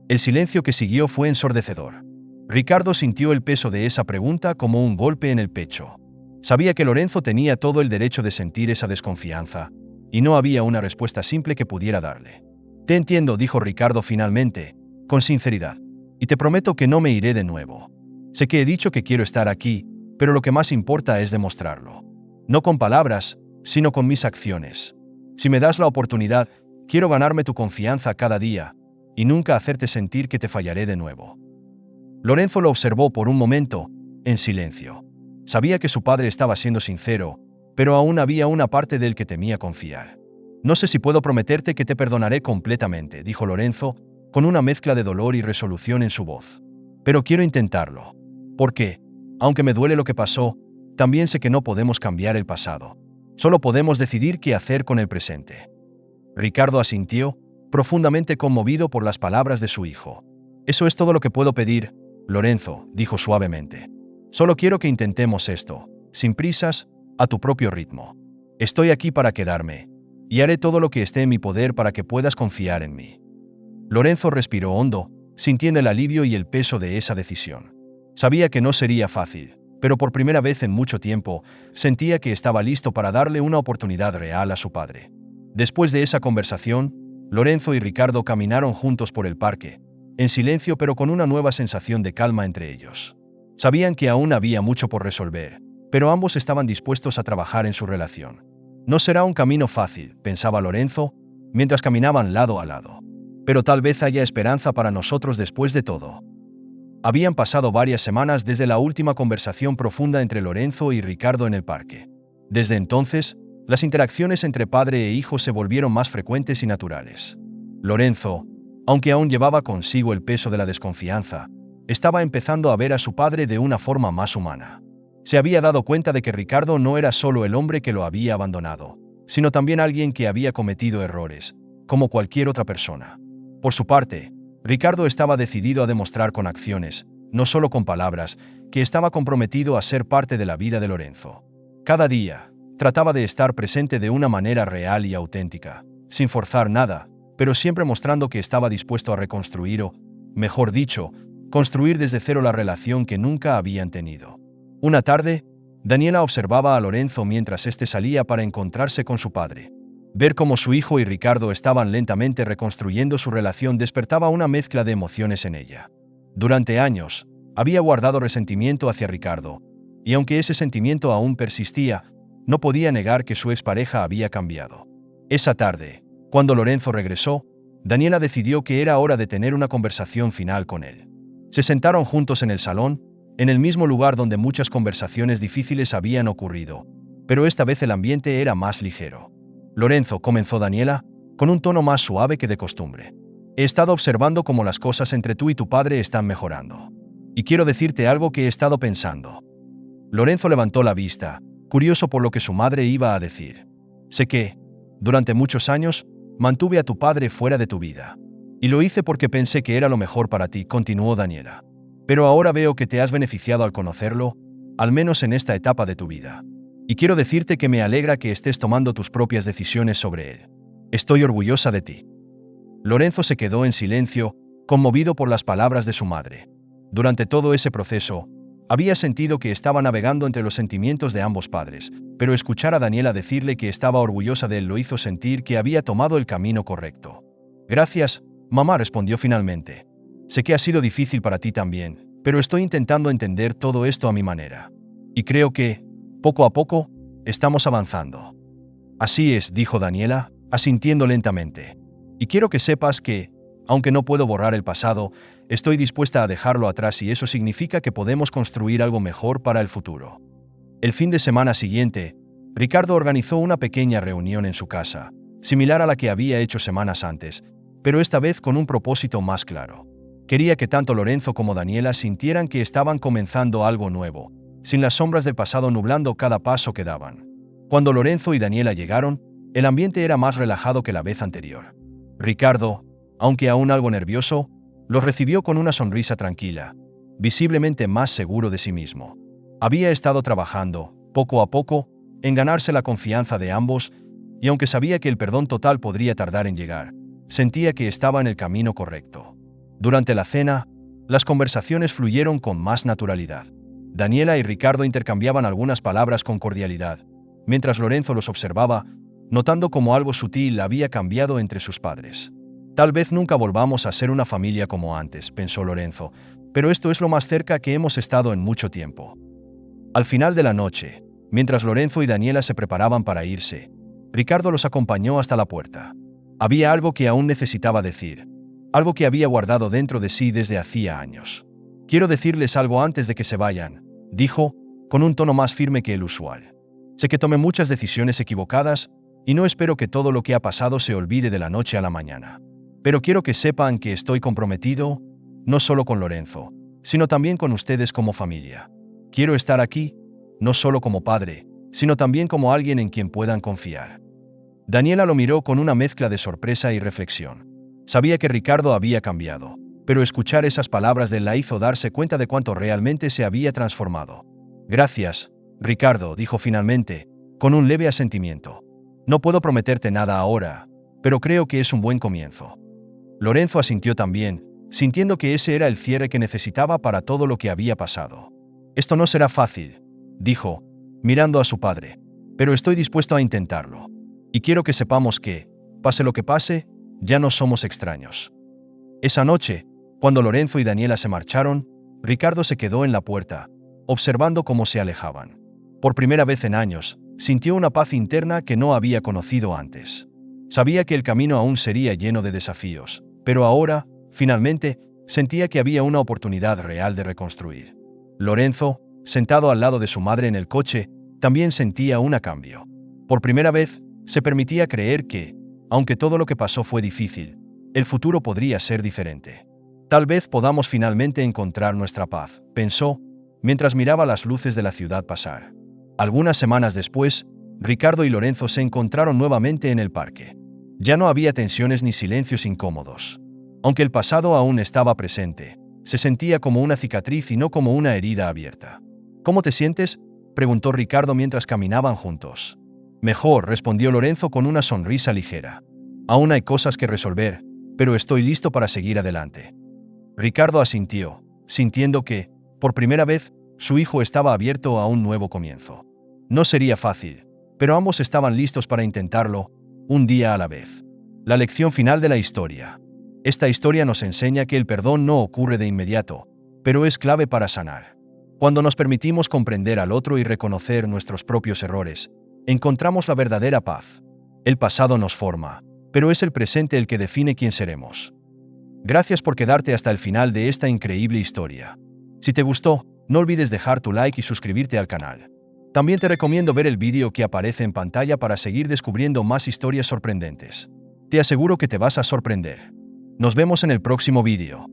El silencio que siguió fue ensordecedor. Ricardo sintió el peso de esa pregunta como un golpe en el pecho. Sabía que Lorenzo tenía todo el derecho de sentir esa desconfianza, y no había una respuesta simple que pudiera darle. Te entiendo, dijo Ricardo finalmente, con sinceridad, y te prometo que no me iré de nuevo. Sé que he dicho que quiero estar aquí, pero lo que más importa es demostrarlo. No con palabras, sino con mis acciones. Si me das la oportunidad, quiero ganarme tu confianza cada día, y nunca hacerte sentir que te fallaré de nuevo. Lorenzo lo observó por un momento, en silencio. Sabía que su padre estaba siendo sincero, pero aún había una parte de él que temía confiar. No sé si puedo prometerte que te perdonaré completamente, dijo Lorenzo, con una mezcla de dolor y resolución en su voz. Pero quiero intentarlo. Porque, aunque me duele lo que pasó, también sé que no podemos cambiar el pasado. Solo podemos decidir qué hacer con el presente. Ricardo asintió, profundamente conmovido por las palabras de su hijo. Eso es todo lo que puedo pedir, Lorenzo, dijo suavemente. Solo quiero que intentemos esto, sin prisas, a tu propio ritmo. Estoy aquí para quedarme, y haré todo lo que esté en mi poder para que puedas confiar en mí. Lorenzo respiró hondo, sintiendo el alivio y el peso de esa decisión. Sabía que no sería fácil, pero por primera vez en mucho tiempo, sentía que estaba listo para darle una oportunidad real a su padre. Después de esa conversación, Lorenzo y Ricardo caminaron juntos por el parque, en silencio pero con una nueva sensación de calma entre ellos. Sabían que aún había mucho por resolver, pero ambos estaban dispuestos a trabajar en su relación. No será un camino fácil, pensaba Lorenzo, mientras caminaban lado a lado. Pero tal vez haya esperanza para nosotros después de todo. Habían pasado varias semanas desde la última conversación profunda entre Lorenzo y Ricardo en el parque. Desde entonces, las interacciones entre padre e hijo se volvieron más frecuentes y naturales. Lorenzo, aunque aún llevaba consigo el peso de la desconfianza, estaba empezando a ver a su padre de una forma más humana. Se había dado cuenta de que Ricardo no era solo el hombre que lo había abandonado, sino también alguien que había cometido errores, como cualquier otra persona. Por su parte, Ricardo estaba decidido a demostrar con acciones, no solo con palabras, que estaba comprometido a ser parte de la vida de Lorenzo. Cada día, trataba de estar presente de una manera real y auténtica, sin forzar nada, pero siempre mostrando que estaba dispuesto a reconstruir o, mejor dicho, construir desde cero la relación que nunca habían tenido. Una tarde, Daniela observaba a Lorenzo mientras éste salía para encontrarse con su padre. Ver cómo su hijo y Ricardo estaban lentamente reconstruyendo su relación despertaba una mezcla de emociones en ella. Durante años, había guardado resentimiento hacia Ricardo, y aunque ese sentimiento aún persistía, no podía negar que su expareja había cambiado. Esa tarde, cuando Lorenzo regresó, Daniela decidió que era hora de tener una conversación final con él. Se sentaron juntos en el salón, en el mismo lugar donde muchas conversaciones difíciles habían ocurrido, pero esta vez el ambiente era más ligero. Lorenzo, comenzó Daniela, con un tono más suave que de costumbre. He estado observando cómo las cosas entre tú y tu padre están mejorando. Y quiero decirte algo que he estado pensando. Lorenzo levantó la vista, curioso por lo que su madre iba a decir. Sé que, durante muchos años, mantuve a tu padre fuera de tu vida. Y lo hice porque pensé que era lo mejor para ti, continuó Daniela. Pero ahora veo que te has beneficiado al conocerlo, al menos en esta etapa de tu vida. Y quiero decirte que me alegra que estés tomando tus propias decisiones sobre él. Estoy orgullosa de ti. Lorenzo se quedó en silencio, conmovido por las palabras de su madre. Durante todo ese proceso, había sentido que estaba navegando entre los sentimientos de ambos padres, pero escuchar a Daniela decirle que estaba orgullosa de él lo hizo sentir que había tomado el camino correcto. Gracias, mamá, respondió finalmente. Sé que ha sido difícil para ti también, pero estoy intentando entender todo esto a mi manera. Y creo que, poco a poco, estamos avanzando. Así es, dijo Daniela, asintiendo lentamente. Y quiero que sepas que, aunque no puedo borrar el pasado, estoy dispuesta a dejarlo atrás y eso significa que podemos construir algo mejor para el futuro. El fin de semana siguiente, Ricardo organizó una pequeña reunión en su casa, similar a la que había hecho semanas antes, pero esta vez con un propósito más claro. Quería que tanto Lorenzo como Daniela sintieran que estaban comenzando algo nuevo, sin las sombras del pasado nublando cada paso que daban. Cuando Lorenzo y Daniela llegaron, el ambiente era más relajado que la vez anterior. Ricardo, aunque aún algo nervioso, los recibió con una sonrisa tranquila, visiblemente más seguro de sí mismo. Había estado trabajando, poco a poco, en ganarse la confianza de ambos, y aunque sabía que el perdón total podría tardar en llegar, sentía que estaba en el camino correcto. Durante la cena, las conversaciones fluyeron con más naturalidad. Daniela y Ricardo intercambiaban algunas palabras con cordialidad, mientras Lorenzo los observaba, notando cómo algo sutil había cambiado entre sus padres. Tal vez nunca volvamos a ser una familia como antes, pensó Lorenzo, pero esto es lo más cerca que hemos estado en mucho tiempo. Al final de la noche, mientras Lorenzo y Daniela se preparaban para irse, Ricardo los acompañó hasta la puerta. Había algo que aún necesitaba decir, algo que había guardado dentro de sí desde hacía años. Quiero decirles algo antes de que se vayan, dijo, con un tono más firme que el usual. Sé que tomé muchas decisiones equivocadas y no espero que todo lo que ha pasado se olvide de la noche a la mañana. Pero quiero que sepan que estoy comprometido, no solo con Lorenzo, sino también con ustedes como familia. Quiero estar aquí, no solo como padre, sino también como alguien en quien puedan confiar. Daniela lo miró con una mezcla de sorpresa y reflexión. Sabía que Ricardo había cambiado, pero escuchar esas palabras de él la hizo darse cuenta de cuánto realmente se había transformado. Gracias, Ricardo, dijo finalmente, con un leve asentimiento. No puedo prometerte nada ahora, pero creo que es un buen comienzo. Lorenzo asintió también, sintiendo que ese era el cierre que necesitaba para todo lo que había pasado. Esto no será fácil, dijo, mirando a su padre, pero estoy dispuesto a intentarlo. Y quiero que sepamos que, pase lo que pase, ya no somos extraños. Esa noche, cuando Lorenzo y Daniela se marcharon, Ricardo se quedó en la puerta, observando cómo se alejaban. Por primera vez en años, sintió una paz interna que no había conocido antes. Sabía que el camino aún sería lleno de desafíos, pero ahora, finalmente, sentía que había una oportunidad real de reconstruir. Lorenzo, sentado al lado de su madre en el coche, también sentía un cambio. Por primera vez, se permitía creer que, aunque todo lo que pasó fue difícil, el futuro podría ser diferente. Tal vez podamos finalmente encontrar nuestra paz, pensó, mientras miraba las luces de la ciudad pasar. Algunas semanas después, Ricardo y Lorenzo se encontraron nuevamente en el parque. Ya no había tensiones ni silencios incómodos. Aunque el pasado aún estaba presente, se sentía como una cicatriz y no como una herida abierta. ¿Cómo te sientes?, preguntó Ricardo mientras caminaban juntos. Mejor, respondió Lorenzo con una sonrisa ligera. Aún hay cosas que resolver, pero estoy listo para seguir adelante. Ricardo asintió, sintiendo que, por primera vez, su hijo estaba abierto a un nuevo comienzo. No sería fácil, pero ambos estaban listos para intentarlo, un día a la vez. La lección final de la historia. Esta historia nos enseña que el perdón no ocurre de inmediato, pero es clave para sanar. Cuando nos permitimos comprender al otro y reconocer nuestros propios errores, encontramos la verdadera paz. El pasado nos forma, pero es el presente el que define quién seremos. Gracias por quedarte hasta el final de esta increíble historia. Si te gustó, no olvides dejar tu like y suscribirte al canal. También te recomiendo ver el vídeo que aparece en pantalla para seguir descubriendo más historias sorprendentes. Te aseguro que te vas a sorprender. Nos vemos en el próximo vídeo.